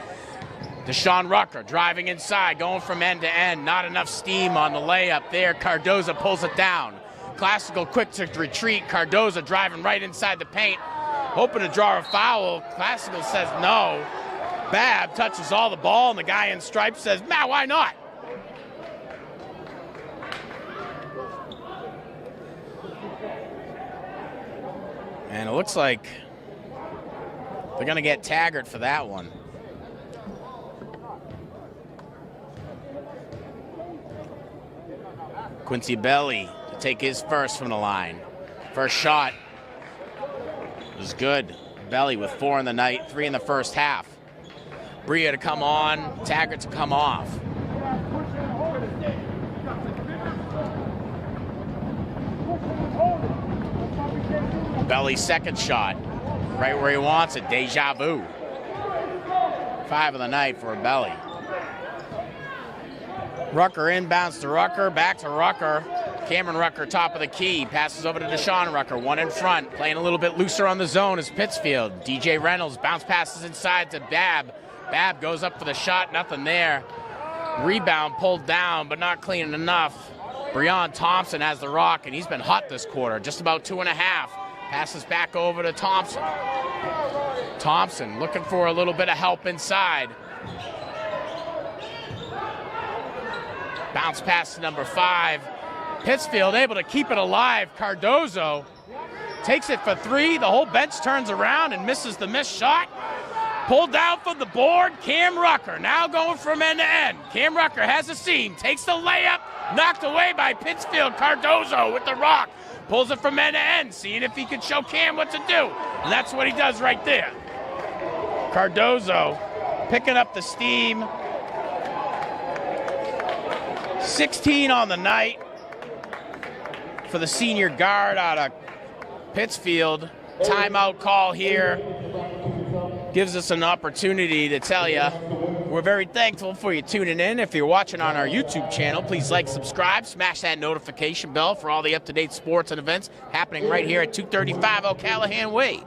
Deshaun Rucker driving inside, going from end to end. Not enough steam on the layup there. Cardoza pulls it down. Classical quick to retreat. Cardoza driving right inside the paint, hoping to draw a foul. Classical says no. Babb touches all the ball, and the guy in stripes says, "Man, why not?" And it looks like they're going to get Taggart for that one. Quincy Belly to take his first from the line. First shot was good. Belly with 4 in the night, 3 in the first half. Bria to come on, Taggart to come off. Belly's second shot, right where he wants it, deja vu. 5 of the night for Belly. Rucker inbounds to Rucker, back to Rucker. Cameron Rucker, top of the key, passes over to Deshaun Rucker, one in front, playing a little bit looser on the zone is Pittsfield. DJ Reynolds bounce passes inside to Babb. Babb goes up for the shot, nothing there. Rebound pulled down, but not clean enough. Breon Thompson has the rock, and he's been hot this quarter, just about 2.5. Passes back over to Thompson. Thompson looking for a little bit of help inside. Bounce pass to number 5. Pittsfield able to keep it alive. Cardozo takes it for 3. The whole bench turns around and misses the missed shot. Pulled down from the board. Cam Rucker now going from end to end. Cam Rucker has a seam, takes the layup, knocked away by Pittsfield. Cardozo with the rock. Pulls it from end to end, seeing if he can show Cam what to do. And that's what he does right there. Cardozo picking up the steam. 16 on the night for the senior guard out of Pittsfield. Timeout call here gives us an opportunity to tell you we're very thankful for you tuning in. If you're watching on our YouTube channel, please like, subscribe, smash that notification bell for all the up-to-date sports and events happening right here at 235 O'Callahan Way.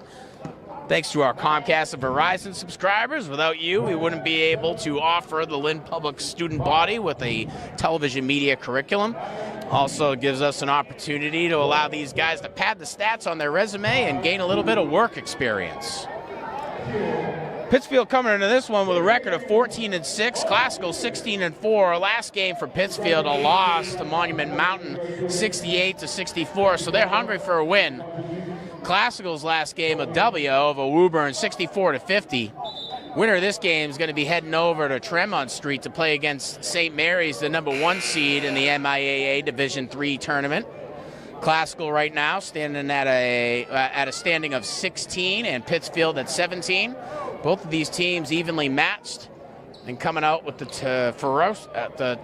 Thanks to our Comcast and Verizon subscribers. Without you, we wouldn't be able to offer the Lynn Public student body with a television media curriculum. Also gives us an opportunity to allow these guys to pad the stats on their resume and gain a little bit of work experience. Pittsfield coming into this one with a record of 14-6, Classical 16-4. Last game for Pittsfield, a loss to Monument Mountain, 68-64. So they're hungry for a win. Classical's last game, a W over Woburn, 64-50. Winner of this game is going to be heading over to Tremont Street to play against St. Mary's, the number 1 seed in the MIAA Division III tournament. Classical right now standing at a standing of 16, and Pittsfield at 17. Both of these teams evenly matched and coming out with the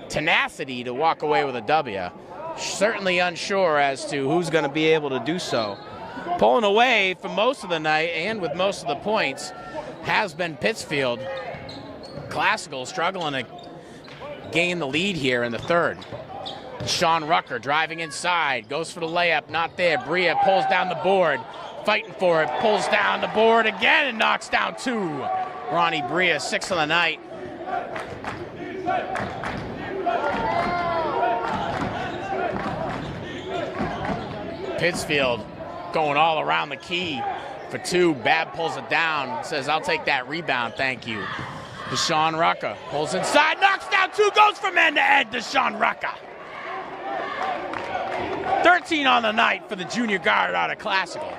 tenacity to walk away with a W. Certainly unsure as to who's going to be able to do so. Pulling away for most of the night and with most of the points has been Pittsfield. Classical struggling to gain the lead here in the third. Sean Rucker driving inside, goes for the layup, not there. Bria pulls down the board, fighting for it, pulls down the board again and knocks down 2. Ronnie Bria, 6 on the night. Pittsfield going all around the key for 2. Babb pulls it down, says, I'll take that rebound, thank you. Deshaun Rucker pulls inside, knocks down 2, goes from end to end, Deshaun Rucker. 13 on the night for the junior guard out of Classical.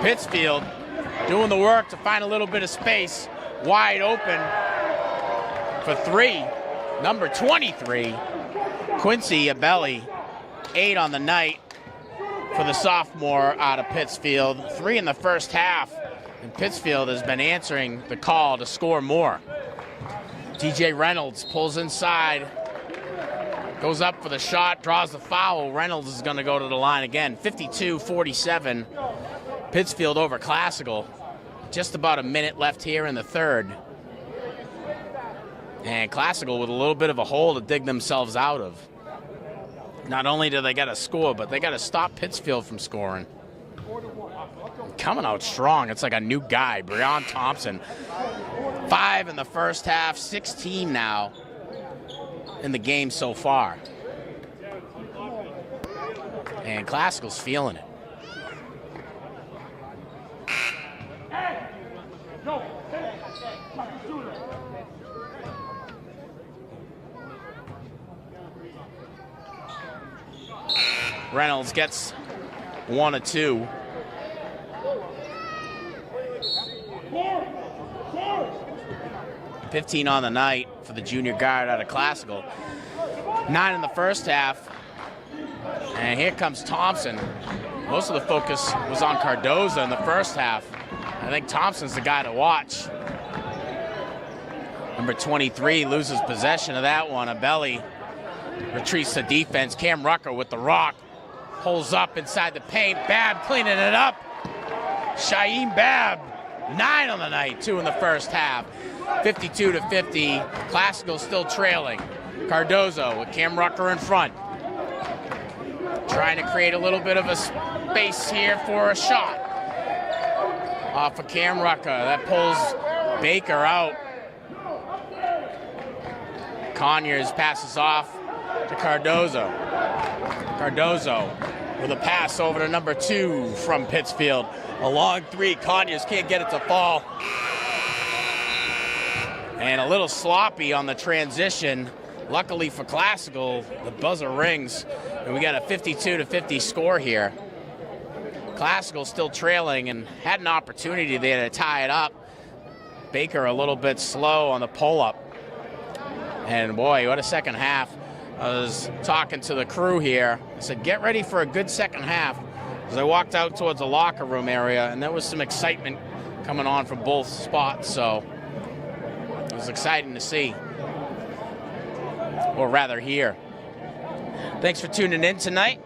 Pittsfield doing the work to find a little bit of space, wide open for 3. Number 23, Quincy Abelli, 8 on the night for the sophomore out of Pittsfield. 3 in the first half, and Pittsfield has been answering the call to score more. DJ Reynolds pulls inside, goes up for the shot, draws the foul. Reynolds is going to go to the line again. 52-47. Pittsfield over Classical. Just about a minute left here in the third. And Classical with a little bit of a hole to dig themselves out of. Not only do they got to score, but they got to stop Pittsfield from scoring. Coming out strong. It's like a new guy, Breon Thompson. 5 in the first half, 16 now in the game so far. And Classical's feeling it. Reynolds gets 1 of 2. $15 on the night for the junior guard out of Classical. 9 in the first half. And here comes Thompson. Most of the focus was on Cardozo in the first half. I think Thompson's the guy to watch. Number 23 loses possession of that one. Abelli retreats to defense. Cam Rucker with the rock. Pulls up inside the paint. Babb cleaning it up. Shaheem Babb, 9 on the night, 2 in the first half. 52-50. Classical still trailing. Cardozo with Cam Rucker in front. Trying to create a little bit of a space here for a shot. Off of Cam Rucker. That pulls Baker out. Conyers passes off to Cardozo. Cardozo with a pass over to number 2 from Pittsfield. A long 3. Conyers can't get it to fall. And a little sloppy on the transition. Luckily for Classical, the buzzer rings, and we got a 52-50 score here. Classical still trailing and had an opportunity there to tie it up. Baker a little bit slow on the pull-up. And boy, what a second half. I was talking to the crew here. I said, get ready for a good second half. As I walked out towards the locker room area, and there was some excitement coming on from both spots, so it was exciting to see. Or rather hear. Thanks for tuning in tonight.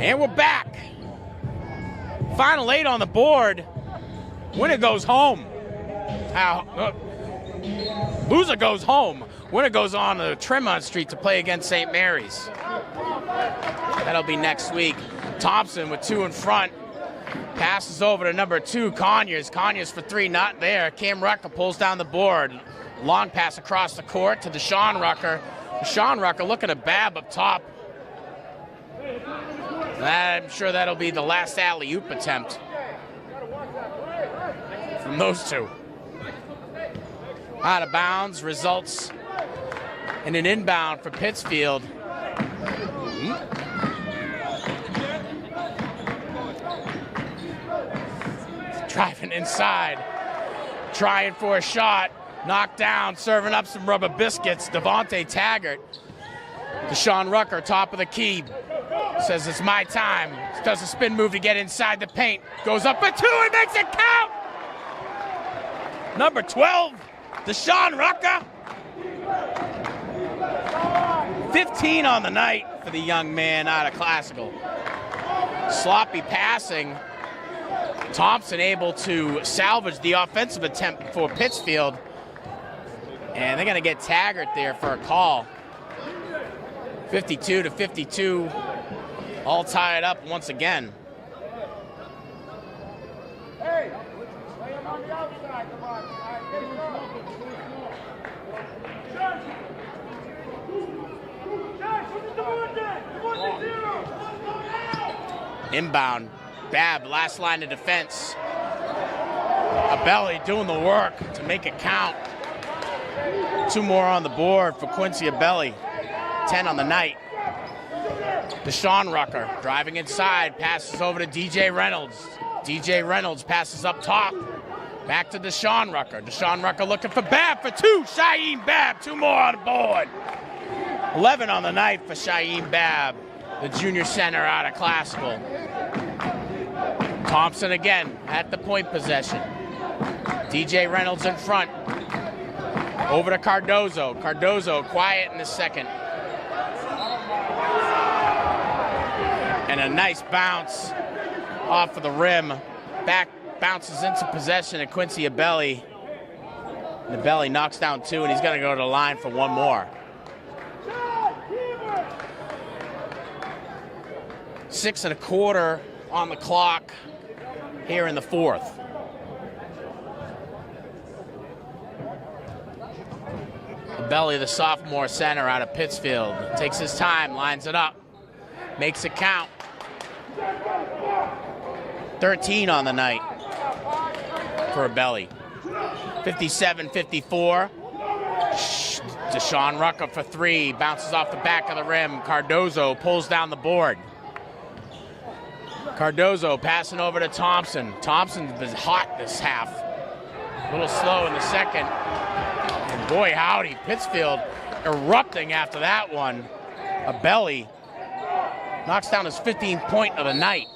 And we're back. Final 8 on the board. Winner goes home. Loser goes home. Winner goes on to Tremont Street to play against St. Mary's. That'll be next week. Thompson with 2 in front. Passes over to number 2, Conyers. Conyers for 3, not there. Cam Rucker pulls down the board. Long pass across the court to Deshaun Rucker. Deshaun Rucker looking at Babb up top. I'm sure that'll be the last alley-oop attempt from those two. Out of bounds, results in an inbound for Pittsfield. Driving inside, trying for a shot, knocked down, serving up some rubber biscuits. Devontae Taggart. Deshaun Rucker, top of the key. Says it's my time. Does a spin move to get inside the paint. Goes up for 2 and makes it count. Number 12, Deshaun Rucker. 15 on the night for the young man out of Classical. Sloppy passing. Thompson able to salvage the offensive attempt for Pittsfield. And they're going to get Taggart there for a call. 52-52. All tied up once again. Hey, play him on the outside. Come on. Inbound. Babb, last line of defense. Abelli doing the work to make it count. 2 more on the board for Quincy Abelli. 10 on the night. Deshaun Rucker driving inside, passes over to DJ Reynolds. DJ Reynolds passes up top. Back to Deshaun Rucker. Deshaun Rucker looking for Babb for 2. Shaheem Babb, 2 more on the board. 11 on the night for Shaheem Babb, the junior center out of Classical. Thompson again at the point possession. DJ Reynolds in front. Over to Cardozo. Cardozo quiet in the second. And a nice bounce off of the rim. Back bounces into possession of Quincy Abelli. And Abelli knocks down 2, and he's going to go to the line for 1 more. 6 1/4 on the clock here in the 4th. Abelli, the sophomore center out of Pittsfield, takes his time, lines it up, makes it count. 13 on the night for Abelli. 57-54. Deshaun Rucker for 3, bounces off the back of the rim. Cardozo pulls down the board. Cardozo passing over to Thompson. Thompson's been hot this half. A little slow in the second. And boy, howdy, Pittsfield erupting after that one. A belly. Knocks down his 15th point of the night.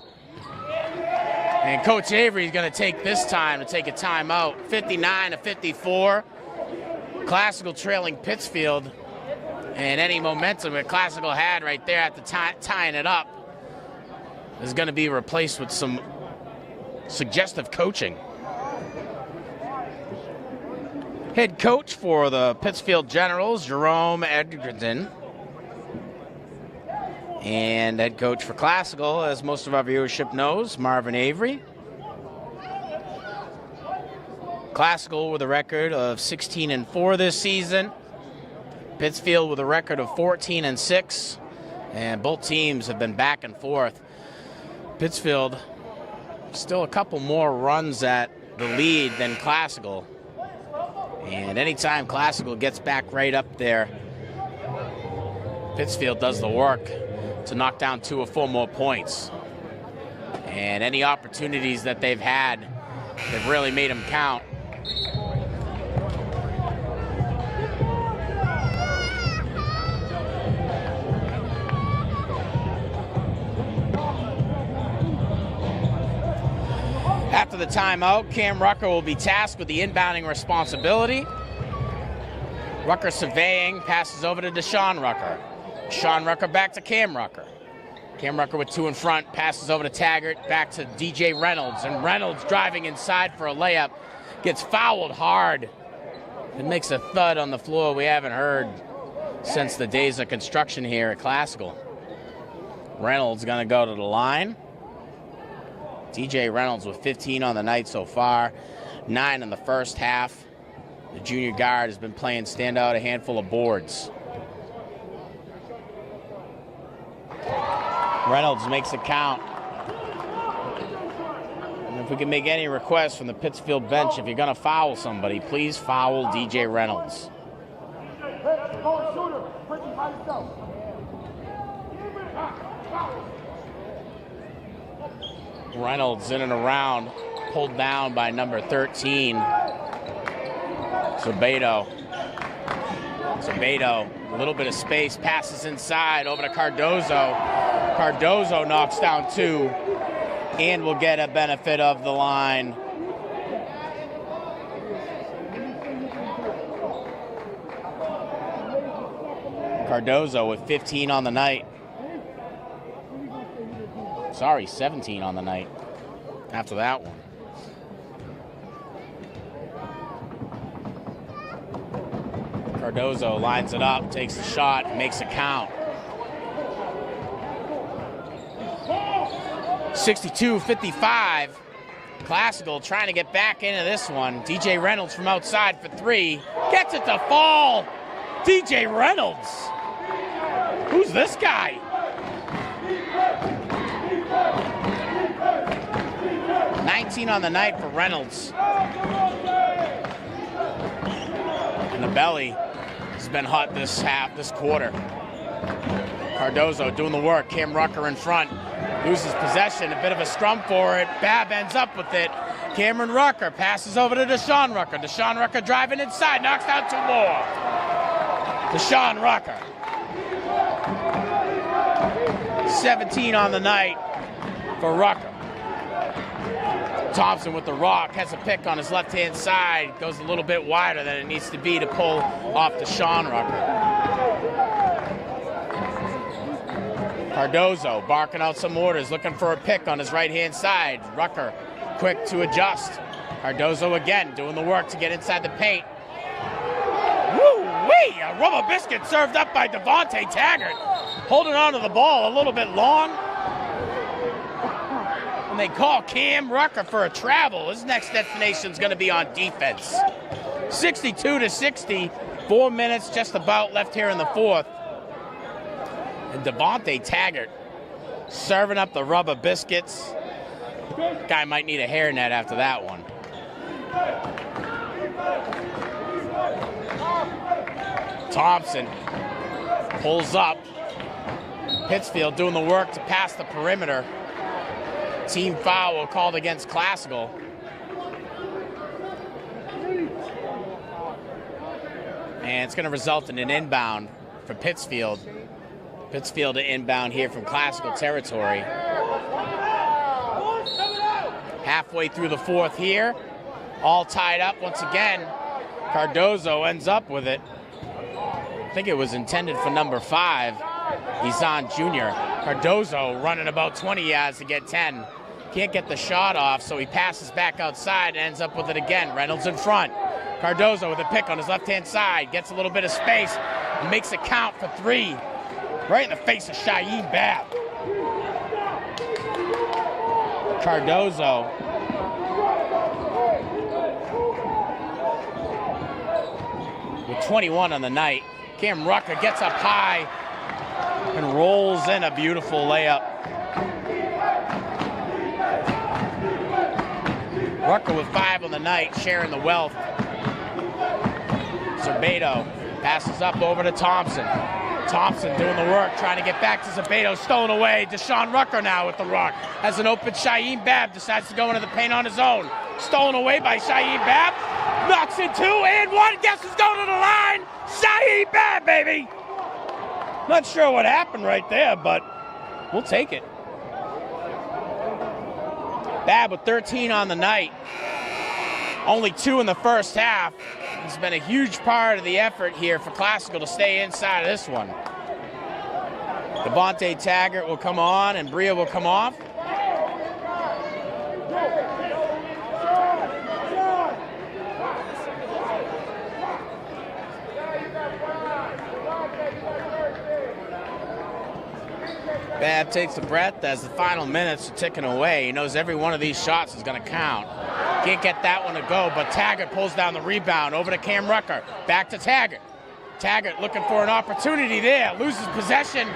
And Coach Avery's going to take this time to take a timeout. 59-54. Classical trailing Pittsfield. And any momentum that Classical had right there at the tying it up is going to be replaced with some suggestive coaching. Head coach for the Pittsfield Generals, Jerome Edgerton. And head coach for Classical, as most of our viewership knows, Marvin Avery. Classical with a record of 16-4 this season. Pittsfield with a record of 14-6. And both teams have been back and forth. Pittsfield still a couple more runs at the lead than Classical. And anytime Classical gets back right up there, Pittsfield does the work to knock down 2 or 4 more points. And any opportunities that they've had, they've really made them count. After the timeout, Cam Rucker will be tasked with the inbounding responsibility. Rucker surveying, passes over to Deshaun Rucker. Deshaun Rucker back to Cam Rucker. Cam Rucker with 2 in front, passes over to Taggart, back to DJ Reynolds. And Reynolds driving inside for a layup, gets fouled hard. It makes a thud on the floor we haven't heard since the days of construction here at Classical. Reynolds gonna go to the line. DJ Reynolds with 15 on the night so far, 9 in the first half. The junior guard has been playing standout, a handful of boards. Reynolds makes it count. And if we can make any requests from the Pittsfield bench, if you're gonna foul somebody, please foul DJ Reynolds. Reynolds in and around, pulled down by number 13, Zebedo. Zebedo, a little bit of space, passes inside over to Cardozo. Cardozo knocks down 2 and will get a benefit of the line. Cardozo with 15 on the night. Sorry, 17 on the night after that one. Cardozo lines it up, takes the shot, makes it count. 62-55. Classical trying to get back into this one. DJ Reynolds from outside for 3. Gets it to fall. DJ Reynolds. Who's this guy? $19 on the night for Reynolds. And the belly has been hot this quarter. Cardozo doing the work. Cam Rucker in front. Loses possession. A bit of a scrum for it. Babb ends up with it. Cameron Rucker passes over to Deshaun Rucker. Deshaun Rucker driving inside. Knocks down 2 more. Deshaun Rucker. 17 on the night for Rucker. Thompson with the rock, has a pick on his left-hand side, goes a little bit wider than it needs to be to pull off Deshaun Rucker. Cardozo barking out some orders, looking for a pick on his right-hand side. Rucker quick to adjust. Cardozo again doing the work to get inside the paint. Woo-wee! A rubber biscuit served up by Devontae Taggart. Holding on to the ball a little bit long. And they call Cam Rucker for a travel. His next destination is going to be on defense. 62-60, 4 minutes just about left here in the fourth. And Devontae Taggart serving up the rubber biscuits. Guy might need a hairnet after that one. Thompson pulls up. Pittsfield doing the work to pass the perimeter. Team foul called against Classical. And it's going to result in an inbound for Pittsfield. Pittsfield to inbound here from Classical territory. Halfway through the fourth here. All tied up once again. Cardozo ends up with it. I think it was intended for number 5. Izan Jr. Cardozo running about 20 yards to get 10. Can't get the shot off, so he passes back outside and ends up with it again. Reynolds in front. Cardozo with a pick on his left-hand side. Gets a little bit of space and makes it count for 3. Right in the face of Shaheed Babb. Cardozo. With 21 on the night. Cam Rucker gets up high and rolls in a beautiful layup. Rucker with 5 on the night, sharing the wealth. Zerbeto passes up over to Thompson. Thompson doing the work, trying to get back to Zerbeto, stolen away. Deshaun Rucker now with the rock. Has an open Shaheed Babb, decides to go into the paint on his own. Stolen away by Shaheed Babb. Knocks in 2 and 1. Guess who's going to the line? Shaheed Babb, baby. Not sure what happened right there, but we'll take it. Babb with 13 on the night. Only 2 in the first half. It's been a huge part of the effort here for Classical to stay inside of this one. Devontae Taggart will come on and Bria will come off. Babb takes a breath as the final minutes are ticking away. He knows every one of these shots is going to count. Can't get that one to go, but Taggart pulls down the rebound. Over to Cam Rucker. Back to Taggart. Taggart looking for an opportunity there. Loses possession.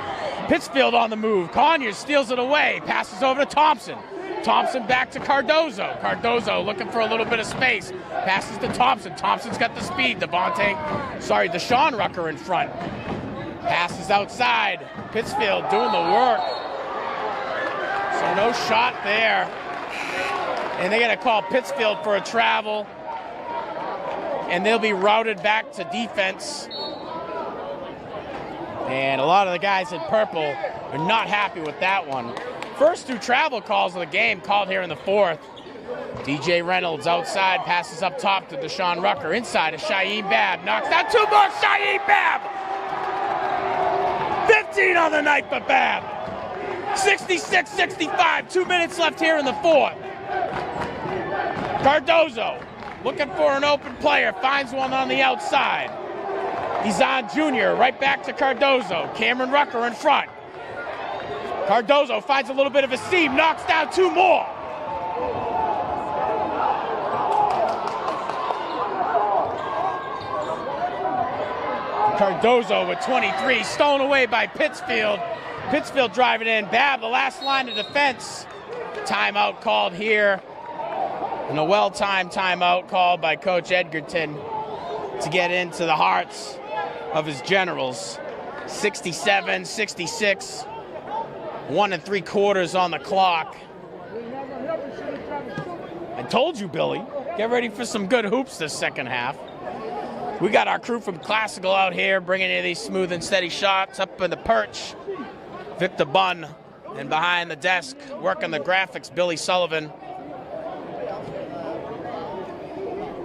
Pittsfield on the move. Conyers steals it away. Passes over to Thompson. Thompson back to Cardozo. Cardozo looking for a little bit of space. Passes to Thompson. Thompson's got the speed. Deshaun Rucker in front. Passes outside. Pittsfield doing the work. So no shot there. And they got to call Pittsfield for a travel. And they'll be routed back to defense. And a lot of the guys in purple are not happy with that one. First 2 travel calls of the game called here in the fourth. DJ Reynolds outside, passes up top to Deshaun Rucker. Inside to Shaheed Babb. Knocks down 2 more. Shaheed Babb! 15 on the night for Babb. 66-65. 2 minutes left here in the fourth. Cardozo looking for an open player. Finds one on the outside. Izan Jr. right back to Cardozo. Cameron Rucker in front. Cardozo finds a little bit of a seam. Knocks down 2 more. Cardozo with 23, stolen away by Pittsfield. Pittsfield driving in. Babb, the last line of defense. Timeout called here. And a well-timed timeout called by Coach Edgerton to get into the hearts of his Generals. 67-66, 1 3/4 on the clock. I told you, Billy, get ready for some good hoops this second half. We got our crew from Classical out here bringing you these smooth and steady shots. Up in the perch, Victor Bunn, and behind the desk, working the graphics, Billy Sullivan.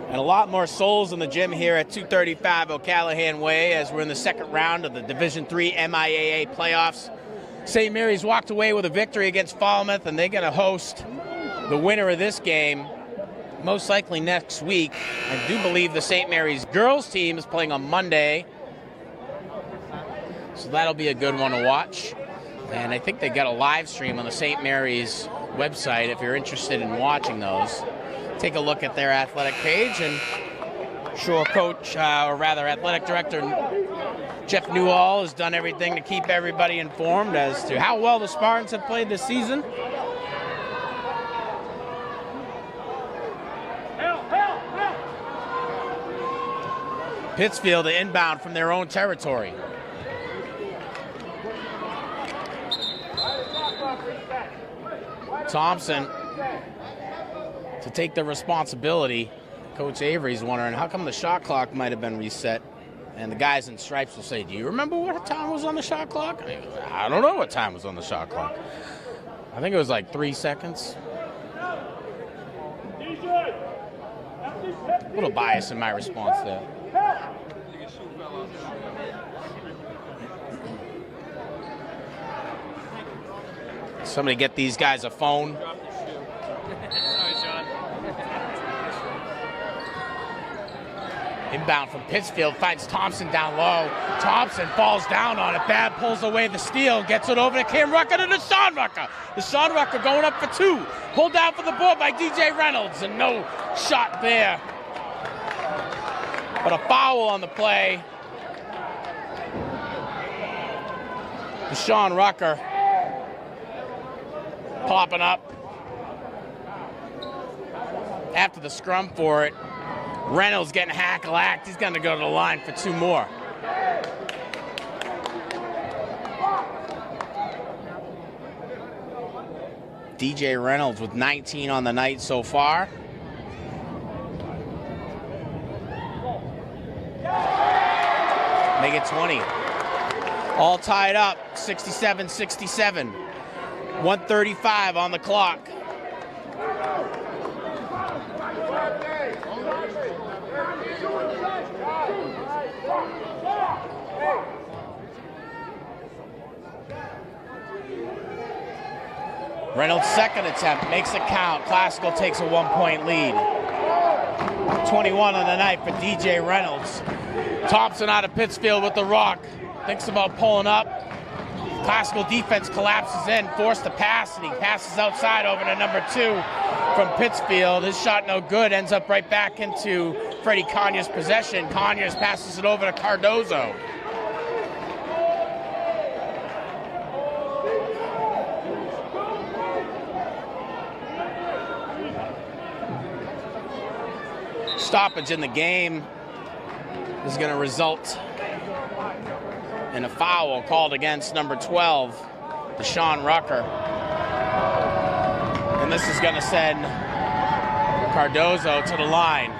And a lot more souls in the gym here at 235 O'Callahan Way as we're in the second round of the Division III MIAA playoffs. St. Mary's walked away with a victory against Falmouth, and they're going to host the winner of this game most likely next week. I do believe the St. Mary's girls team is playing on Monday, so that'll be a good one to watch. And I think they got a live stream on the St. Mary's website if you're interested in watching those. Take a look at their athletic page, and sure Coach, or rather Athletic Director Jeff Newall has done everything to keep everybody informed as to how well the Spartans have played this season. Pittsfield to inbound from their own territory. Thompson to take the responsibility. Coach Avery's wondering how come the shot clock might have been reset. And the guys in stripes will say, do you remember what time was on the shot clock? I don't know what time was on the shot clock. I think it was like 3 seconds. A little bias in my response there. Somebody get these guys a phone. Inbound from Pittsfield, finds Thompson down low. Thompson falls down on it. Bad pulls away the steal, gets it over to Cam Rucker to Deshaun Rucker. Deshaun Rucker going up for two. Pulled down for the board by DJ Reynolds, and no shot there. But a foul on the play. Deshaun Rucker popping up after the scrum for it. Reynolds getting hack-a-lacked. He's going to go to the line for two more. DJ Reynolds with 19 on the night so far. Make it 20. All tied up, 67-67. 1:35 on the clock. Reynolds' second attempt makes it count. Classical takes a 1-point lead. 21 on the night for DJ Reynolds. Thompson out of Pittsfield with the rock. Thinks about pulling up. Classical defense collapses in, forced to pass, and he passes outside over to number 2 from Pittsfield. His shot no good, ends up right back into Freddie Conyers' possession. Conyers passes it over to Cardozo. Stoppage in the game is going to result in a foul called against number 12, Deshaun Rucker. And this is going to send Cardozo to the line.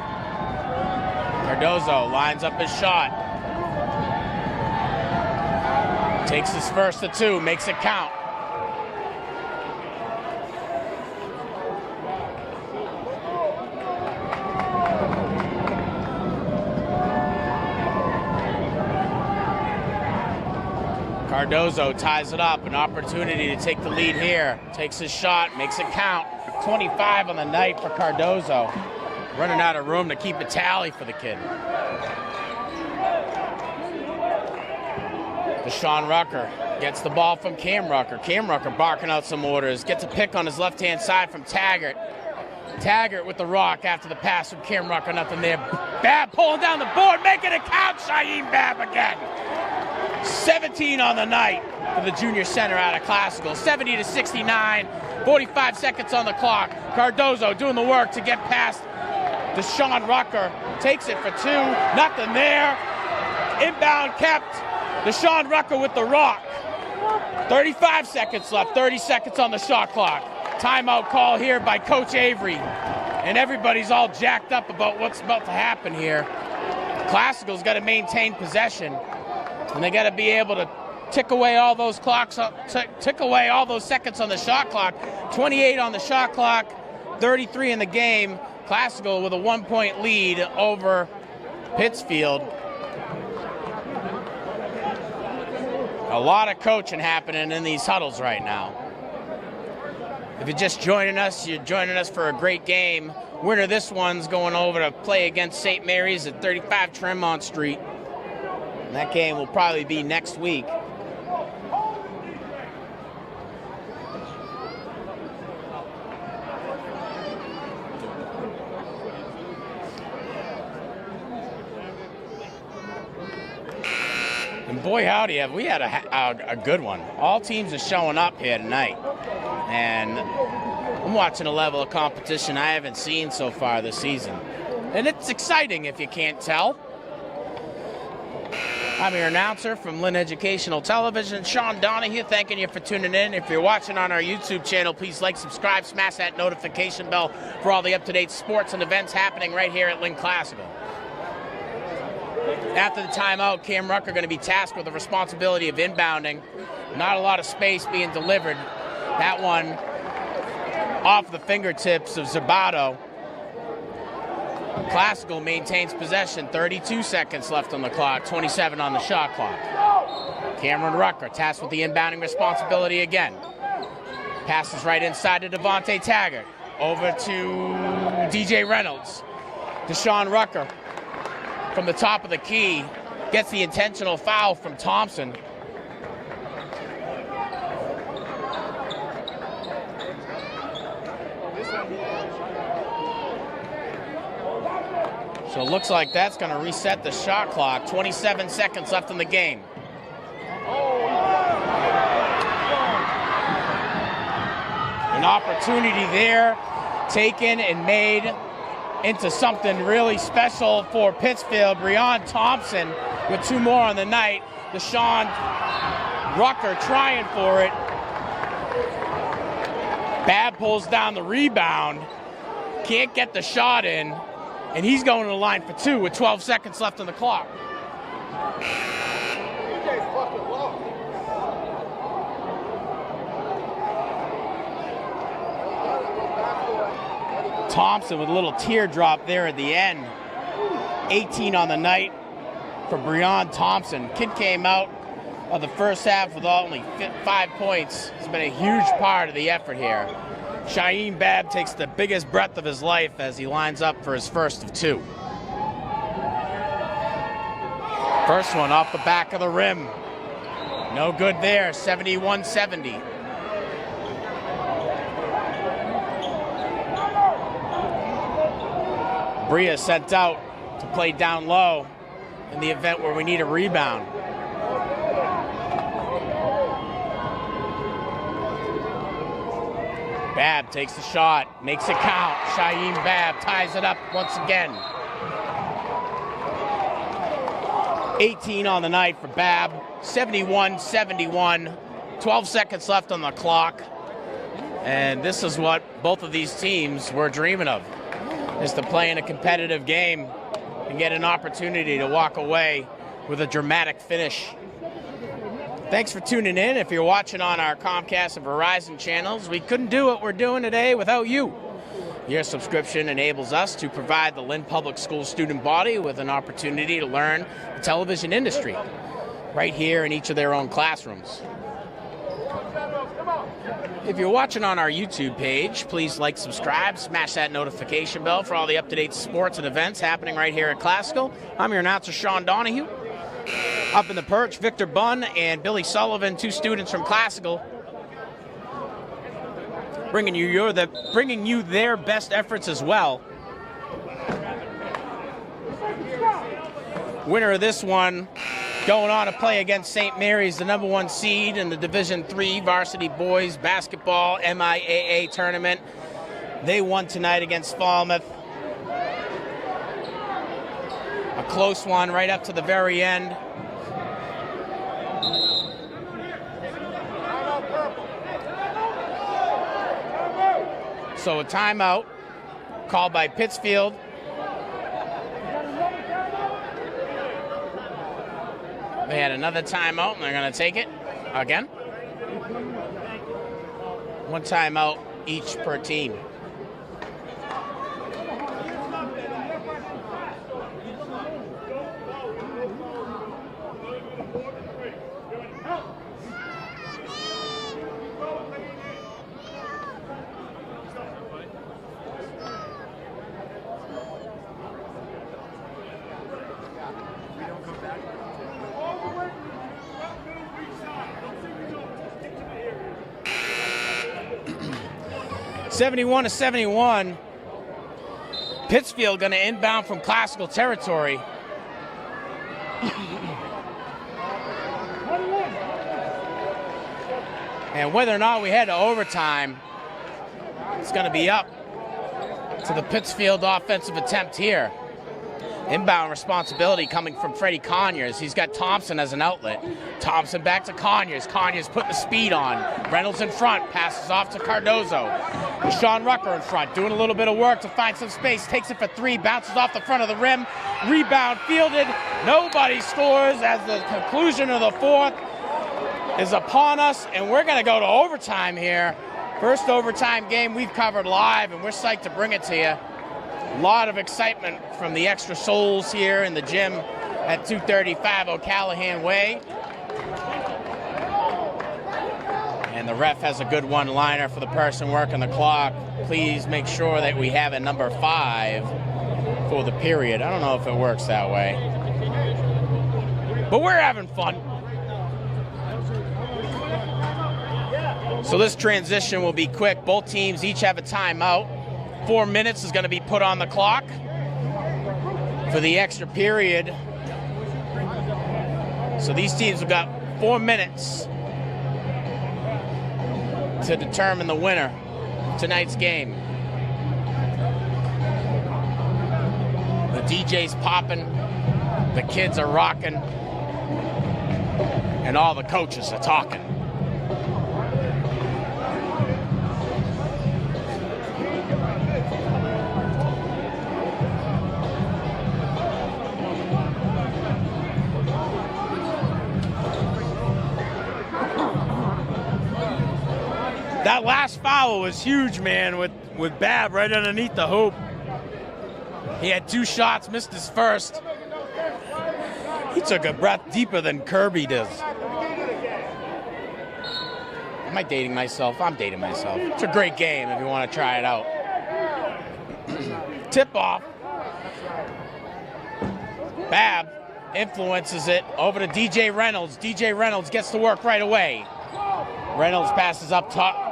Cardozo lines up his shot. Takes his first to 2, makes it count. Cardozo ties it up, an opportunity to take the lead here. Takes his shot, makes it count. 25 on the night for Cardozo. Running out of room to keep a tally for the kid. Deshaun Rucker gets the ball from Cam Rucker. Cam Rucker barking out some orders. Gets a pick on his left-hand side from Taggart. Taggart with the rock after the pass from Cam Rucker. Nothing there. Babb pulling down the board, making it count. Shaheem Babb again. 17 on the night for the junior center out of Classical. 70-69, 45 seconds on the clock. Cardozo doing the work to get past Deshaun Rucker. Takes it for 2, nothing there. Inbound kept. Deshaun Rucker with the rock. 35 seconds left, 30 seconds on the shot clock. Timeout call here by Coach Avery. And everybody's all jacked up about what's about to happen here. Classical's got to maintain possession. And they got to be able to tick away all those tick away all those seconds on the shot clock. 28 on the shot clock, 33 in the game. Classical with a 1-point lead over Pittsfield. A lot of coaching happening in these huddles right now. If you're just joining us, you're joining us for a great game. Winner this one's going over to play against St. Mary's at 35 Tremont Street. And that game will probably be next week. And boy, howdy, have we had a good one. All teams are showing up here tonight. And I'm watching a level of competition I haven't seen so far this season. And it's exciting if you can't tell. I'm your announcer from Lynn Educational Television, Sean Donahue, thanking you for tuning in. If you're watching on our YouTube channel, please like, subscribe, smash that notification bell for all the up-to-date sports and events happening right here at Lynn Classical. After the timeout, Cam Rucker going to be tasked with the responsibility of inbounding. Not a lot of space being delivered. That one off the fingertips of Zabato. Classical maintains possession, 32 seconds left on the clock, 27 on the shot clock. Cameron Rucker tasked with the inbounding responsibility again. Passes right inside to Devontae Taggart. Over to DJ Reynolds. Deshaun Rucker from the top of the key gets the intentional foul from Thompson. So it looks like that's going to reset the shot clock. 27 seconds left in the game. An opportunity there taken and made into something really special for Pittsfield. Breon Thompson with 2 more on the night. Deshaun Rucker trying for it. Babb pulls down the rebound. Can't get the shot in. And he's going to the line for 2 with 12 seconds left on the clock. Thompson with a little teardrop there at the end. 18 on the night for Breon Thompson. Kid came out of the first half with only 5 points. He's been a huge part of the effort here. Shaheem Babb takes the biggest breath of his life as he lines up for his first of 2. First one off the back of the rim. No good there, 71-70. Bria sent out to play down low in the event where we need a rebound. Babb takes the shot, makes it count. Shaheem Babb ties it up once again. 18 on the night for Babb, 71-71. 12 seconds left on the clock. And this is what both of these teams were dreaming of, is to play in a competitive game and get an opportunity to walk away with a dramatic finish. Thanks for tuning in. If you're watching on our Comcast and Verizon channels, we couldn't do what we're doing today without you. Your subscription enables us to provide the Lynn Public School student body with an opportunity to learn the television industry right here in each of their own classrooms. If you're watching on our YouTube page, please like, subscribe, smash that notification bell for all the up-to-date sports and events happening right here at Classical. I'm your announcer, Sean Donahue. Up in the perch, Victor Bunn and Billy Sullivan, 2 students from Classical, bringing you their best efforts as well. Winner of this one going on to play against St. Mary's, the #1 seed in the Division III varsity boys basketball MIAA tournament. They won tonight against Falmouth. A close one right up to the very end. So a timeout called by Pittsfield. They had another timeout, and they're going to take it again. 1 timeout each per team. (71-71). Pittsfield going to inbound from Classical territory. And whether or not we head to overtime, it's going to be up to the Pittsfield offensive attempt here. Inbound responsibility coming from Freddie Conyers. He's got Thompson as an outlet. Thompson back to Conyers. Conyers putting the speed on. Reynolds in front, passes off to Cardozo. Deshaun Rucker in front, doing a little bit of work to find some space. Takes it for three, bounces off the front of the rim. Rebound fielded. Nobody scores as the conclusion of the fourth is upon us, and we're going to go to overtime here. First overtime game we've covered live, and we're psyched to bring it to you. A lot of excitement from the extra souls here in the gym at 235 O'Callahan Way. And the ref has a good one-liner for the person working the clock. Please make sure that we have a number 5 for the period. I don't know if it works that way, but we're having fun. So this transition will be quick. Both teams each have a timeout. 4 minutes is going to be put on the clock for the extra period. So these teams have got 4 minutes to determine the winner of tonight's game. The DJ's popping, the kids are rocking, and all the coaches are talking. That last foul was huge, man, with Bab right underneath the hoop. He had 2 shots, missed his first. He took a breath deeper than Kirby does. Am I dating myself? I'm dating myself. It's a great game if you want to try it out. Tip off. Bab influences it over to DJ Reynolds. DJ Reynolds gets to work right away. Reynolds passes up top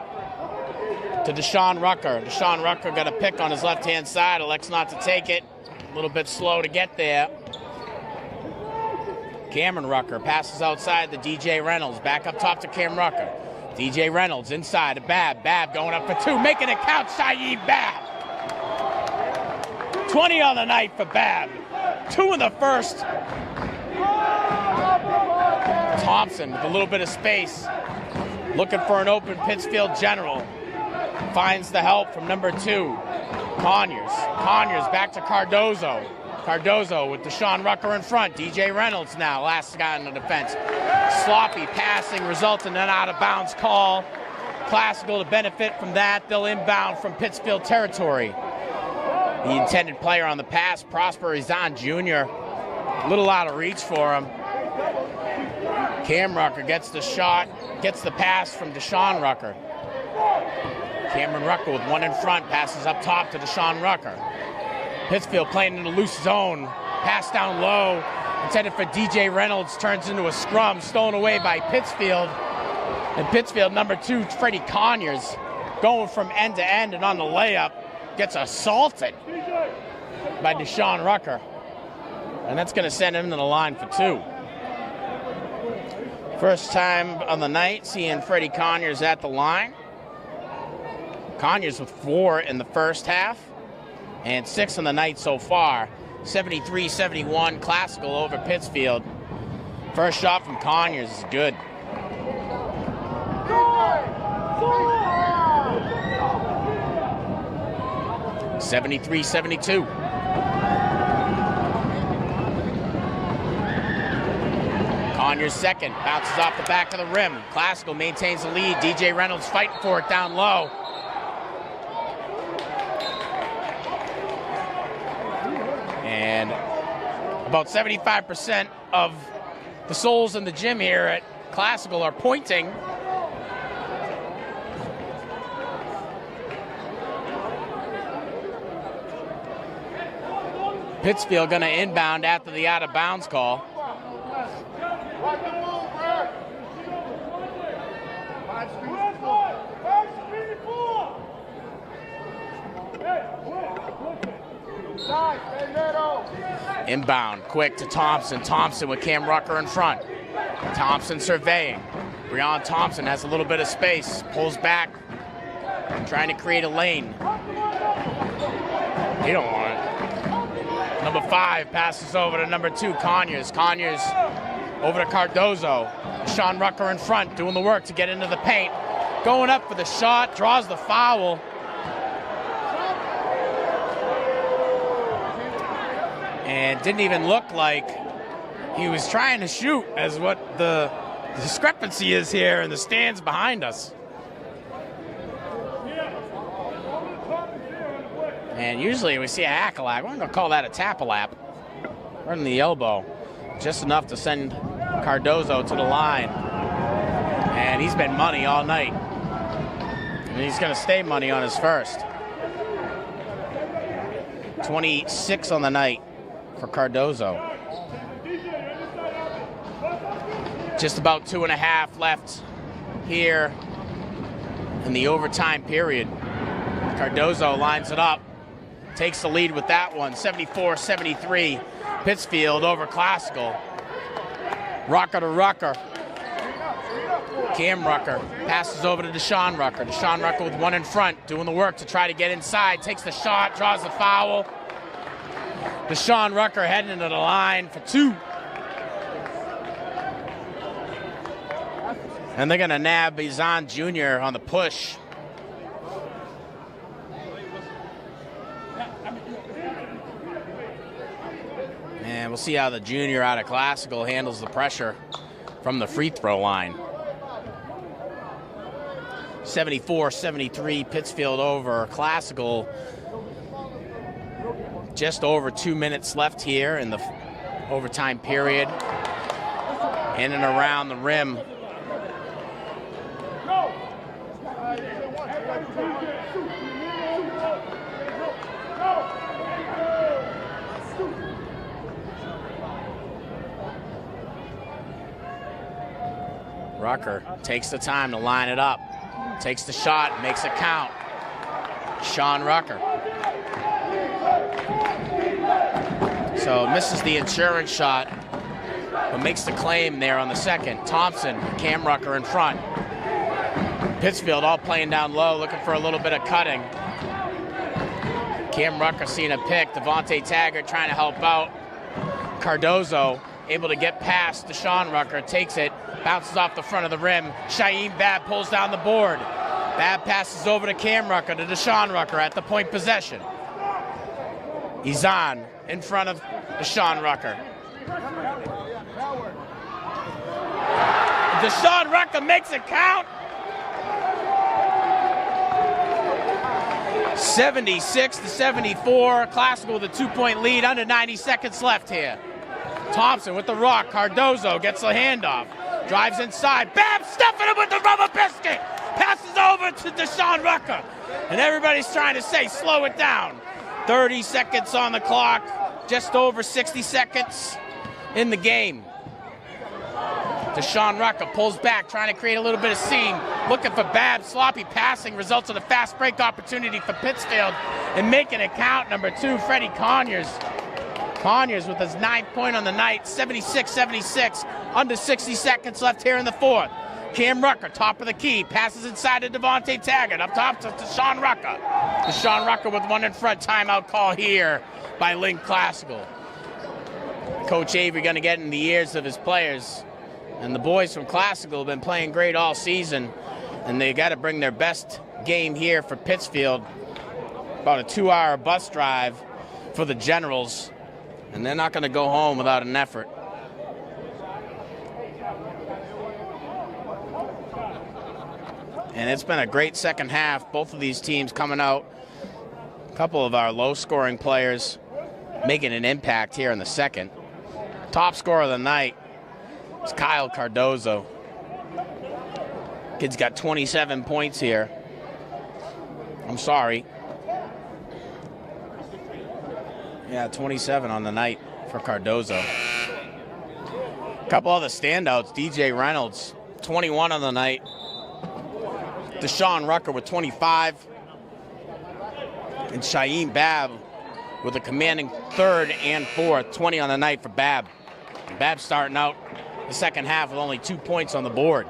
to Deshaun Rucker. Deshaun Rucker got a pick on his left-hand side, elects not to take it. A little bit slow to get there. Cameron Rucker passes outside to DJ Reynolds. Back up top to Cam Rucker. DJ Reynolds inside to Bab. Bab going up for 2, making it count, Saeed Bab. 20 on the night for Bab. 2 in the first. Thompson with a little bit of space. Looking for an open Pittsfield General. Finds the help from number 2, Conyers. Conyers back to Cardozo. Cardozo with Deshaun Rucker in front. DJ Reynolds now, last guy in the defense. Sloppy passing, resulting in an out-of-bounds call. Classical to benefit from that. They'll inbound from Pittsfield territory. The intended player on the pass, Prosper Izan Jr. A little out of reach for him. Cam Rucker gets the shot, gets the pass from Deshaun Rucker. Cameron Rucker with 1 in front, passes up top to Deshaun Rucker. Pittsfield playing in a loose zone, pass down low, intended for DJ Reynolds, turns into a scrum, stolen away by Pittsfield. And Pittsfield, number 2, Freddie Conyers, going from end to end and on the layup, gets assaulted by Deshaun Rucker. And that's going to send him to the line for 2. First time on the night seeing Freddie Conyers at the line. Conyers with 4 in the first half and 6 on the night so far. 73-71 Classical over Pittsfield. First shot from Conyers is good. Score! 73-72. Conyers second, bounces off the back of the rim. Classical maintains the lead. DJ Reynolds fighting for it down low. And about 75% of the souls in the gym here at Classical are pointing. Pittsfield going to inbound after the out-of-bounds call. Inbound, quick to Thompson. Thompson with Cam Rucker in front. Thompson surveying. Breon Thompson has a little bit of space. Pulls back, trying to create a lane. He don't want it. Number 5 passes over to number 2, Conyers. Conyers over to Cardozo. Sean Rucker in front, doing the work to get into the paint. Going up for the shot, draws the foul. And didn't even look like he was trying to shoot, as what the discrepancy is here in the stands behind us. And usually we see a hack-a-lap. We're going to call that a tap-a-lap. Right in the elbow. Just enough to send Cardozo to the line. And he's been money all night. And he's going to stay money on his first. 26 on the night for Cardozo. Just about 2.5 left here in the overtime period. Cardozo lines it up. Takes the lead with that one, 74-73. Pittsfield over Classical. Rucker to Rucker. Cam Rucker passes over to Deshaun Rucker. Deshaun Rucker with one in front, doing the work to try to get inside. Takes the shot, draws the foul. Deshaun Rucker heading into the line for 2. And they're going to nab Bizan Jr. on the push. And we'll see how the junior out of Classical handles the pressure from the free throw line. 74-73, Pittsfield over Classical. Just over 2 minutes left here in the overtime period. In and around the rim. Rucker takes the time to line it up. Takes the shot, makes it count. Sean Rucker. So misses the insurance shot, but makes the claim there on the second. Thompson, Cam Rucker in front. Pittsfield all playing down low, looking for a little bit of cutting. Cam Rucker seeing a pick. Devontae Taggart trying to help out. Cardozo able to get past Deshaun Rucker, takes it, bounces off the front of the rim. Shaheem Babb pulls down the board. Babb passes over to Cam Rucker, to Deshaun Rucker at the point possession. Izan in front of Deshaun Rucker. Deshaun Rucker makes it count. 76-74, Classical with a 2-point lead, under 90 seconds left here. Thompson with the rock, Cardozo gets the handoff, drives inside, Babb stuffing him with the rubber biscuit, passes over to Deshaun Rucker, and everybody's trying to say, slow it down. 30 seconds on the clock, just over 60 seconds in the game. Deshaun Rucker pulls back, trying to create a little bit of seam, looking for Babb. Sloppy passing results in a fast break opportunity for Pittsfield, and making it count. Number 2, Freddie Conyers. Conyers with his 9th point on the night, 76-76, under 60 seconds left here in the fourth. Cam Rucker, top of the key, passes inside to Devontae Taggart, up top to Deshaun Rucker. Deshaun Rucker with one in front, timeout call here by Link Classical. Coach Avery going to get in the ears of his players. And the boys from Classical have been playing great all season, and they got to bring their best game here for Pittsfield. About a 2-hour bus drive for the Generals, and they're not going to go home without an effort. And it's been a great second half. Both of these teams coming out. A couple of our low-scoring players making an impact here in the second. Top scorer of the night is Kyle Cardozo. Kid's got 27 points here. I'm sorry. Yeah, 27 on the night for Cardozo. A couple other standouts. DJ Reynolds, 21 on the night. Deshaun Rucker with 25. And Shaheem Babb with a commanding 3rd and 4th, 20 on the night for Babb. And Babb starting out the second half with only 2 points on the board.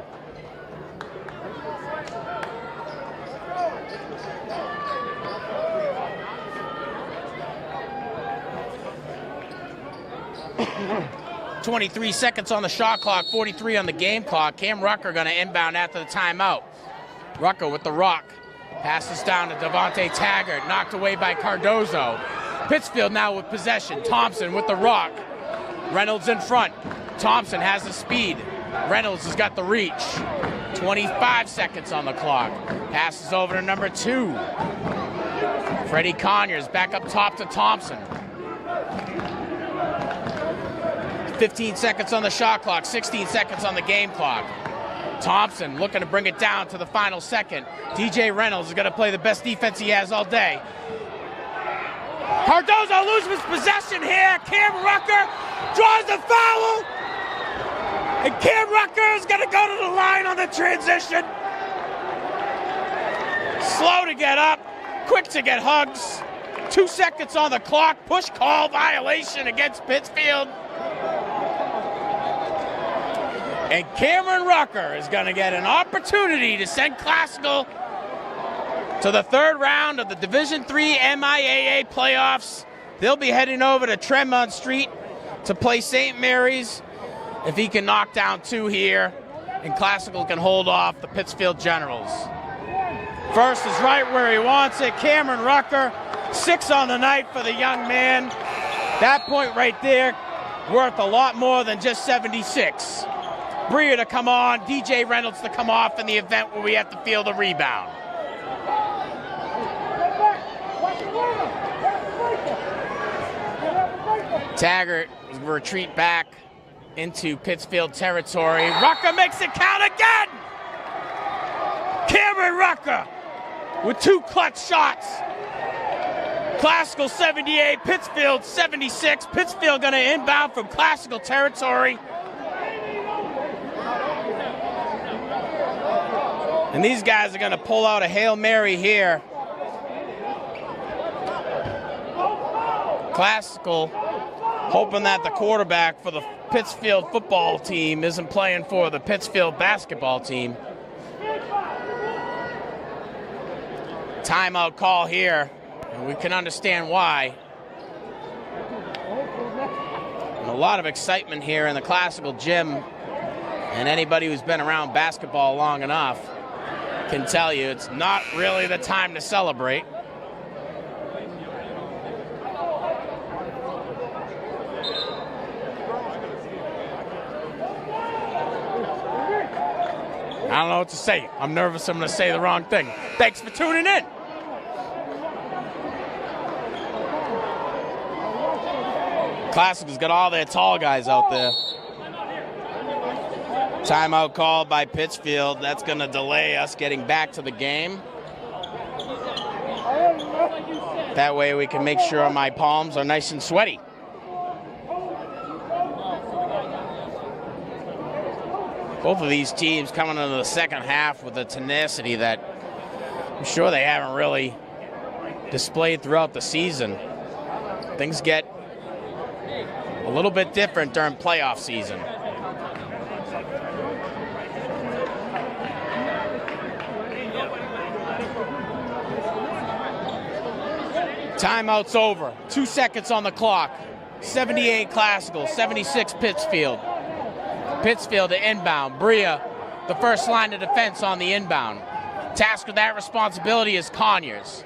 23 seconds on the shot clock, 43 on the game clock. Cam Rucker going to inbound after the timeout. Rucker with the rock. Passes down to Devontae Taggart, knocked away by Cardozo. Pittsfield now with possession. Thompson with the rock. Reynolds in front. Thompson has the speed. Reynolds has got the reach. 25 seconds on the clock. Passes over to number 2. Freddie Conyers back up top to Thompson. 15 seconds on the shot clock, 16 seconds on the game clock. Thompson looking to bring it down to the final second. DJ Reynolds is going to play the best defense he has all day. Cardozo loses possession here. Cam Rucker draws the foul. And Cam Rucker is going to go to the line on the transition. Slow to get up, quick to get hugs. 2 seconds on the clock. Push call violation against Pittsfield. And Cameron Rucker is going to get an opportunity to send Classical to the 3rd round of the Division III MIAA playoffs. They'll be heading over to Tremont Street to play St. Mary's. If he can knock down 2 here, and Classical can hold off the Pittsfield Generals. First is right where he wants it. Cameron Rucker, 6 on the night for the young man. That point right there worth a lot more than just 76. Bria to come on, DJ Reynolds to come off in the event where we have to field a rebound. Taggart will retreat back into Pittsfield territory. Rucker makes it count again! Cameron Rucker with 2 clutch shots. Classical 78, Pittsfield 76. Pittsfield going to inbound from Classical territory. And these guys are going to pull out a Hail Mary here. Classical hoping that the quarterback for the Pittsfield football team isn't playing for the Pittsfield basketball team. Timeout call here, and we can understand why. And a lot of excitement here in the Classical gym, and anybody who's been around basketball long enough can tell you it's not really the time to celebrate. I don't know what to say. I'm nervous I'm going to say the wrong thing. Thanks for tuning in. Classic's got all their tall guys out there. Timeout called by Pittsfield. That's going to delay us getting back to the game. That way we can make sure my palms are nice and sweaty. Both of these teams coming into the second half with a tenacity that I'm sure they haven't really displayed throughout the season. Things get a little bit different during playoff season. Timeout's over. 2 seconds on the clock. 78 Classical, 76 Pittsfield. Pittsfield to inbound. Bria, the first line of defense on the inbound. Tasked with that responsibility is Conyers.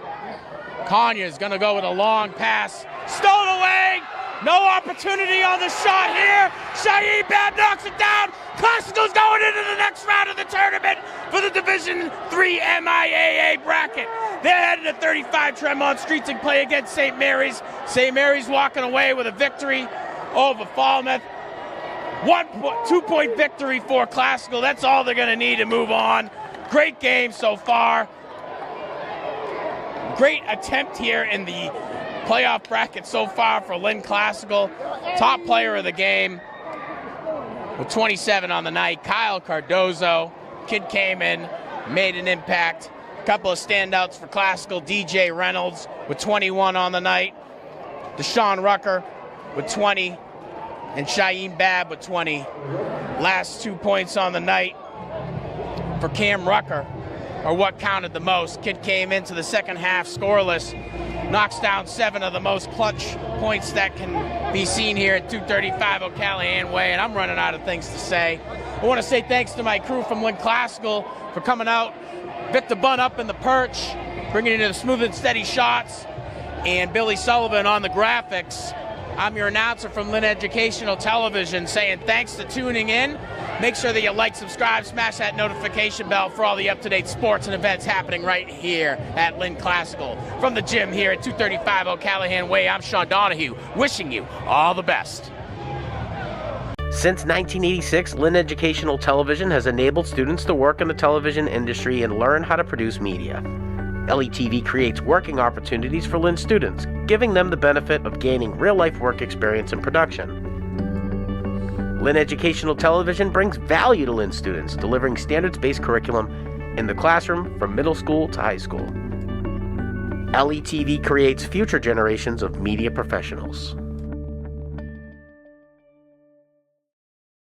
Conyers going to go with a long pass. Stolen away. No opportunity on the shot here. Shaheed Bab knocks it down. Classical's going into the next round of the tournament for the Division III MIAA bracket. They're headed to 35 Tremont Street to play against St. Mary's. St. Mary's walking away with a victory over Falmouth. 2-point victory for Classical. That's all they're going to need to move on. Great game so far. Great attempt here in the playoff bracket so far for Lynn Classical. Top player of the game with 27 on the night, Kyle Cardozo. Kid came in, made an impact. A couple of standouts for Classical. DJ Reynolds with 21 on the night. Deshaun Rucker with 20. And Shaheem Bab with 20. Last 2 points on the night for Cam Rucker are what counted the most. Kid came into the second half scoreless, knocks down 7 of the most clutch points that can be seen here at 235 O'Callahan Way, and I'm running out of things to say. I want to say thanks to my crew from Lynn Classical for coming out. Victor Bunn up in the perch, bringing it to the smooth and steady shots, and Billy Sullivan on the graphics. I'm your announcer from Lynn Educational Television saying thanks to tuning in. Make sure that you like, subscribe, smash that notification bell for all the up-to-date sports and events happening right here at Lynn Classical. From the gym here at 235 O'Callahan Way, I'm Sean Donahue, wishing you all the best. Since 1986, Lynn Educational Television has enabled students to work in the television industry and learn how to produce media. LETV creates working opportunities for Lynn students, giving them the benefit of gaining real-life work experience in production. Lynn Educational Television brings value to Lynn students, delivering standards-based curriculum in the classroom from middle school to high school. LETV creates future generations of media professionals.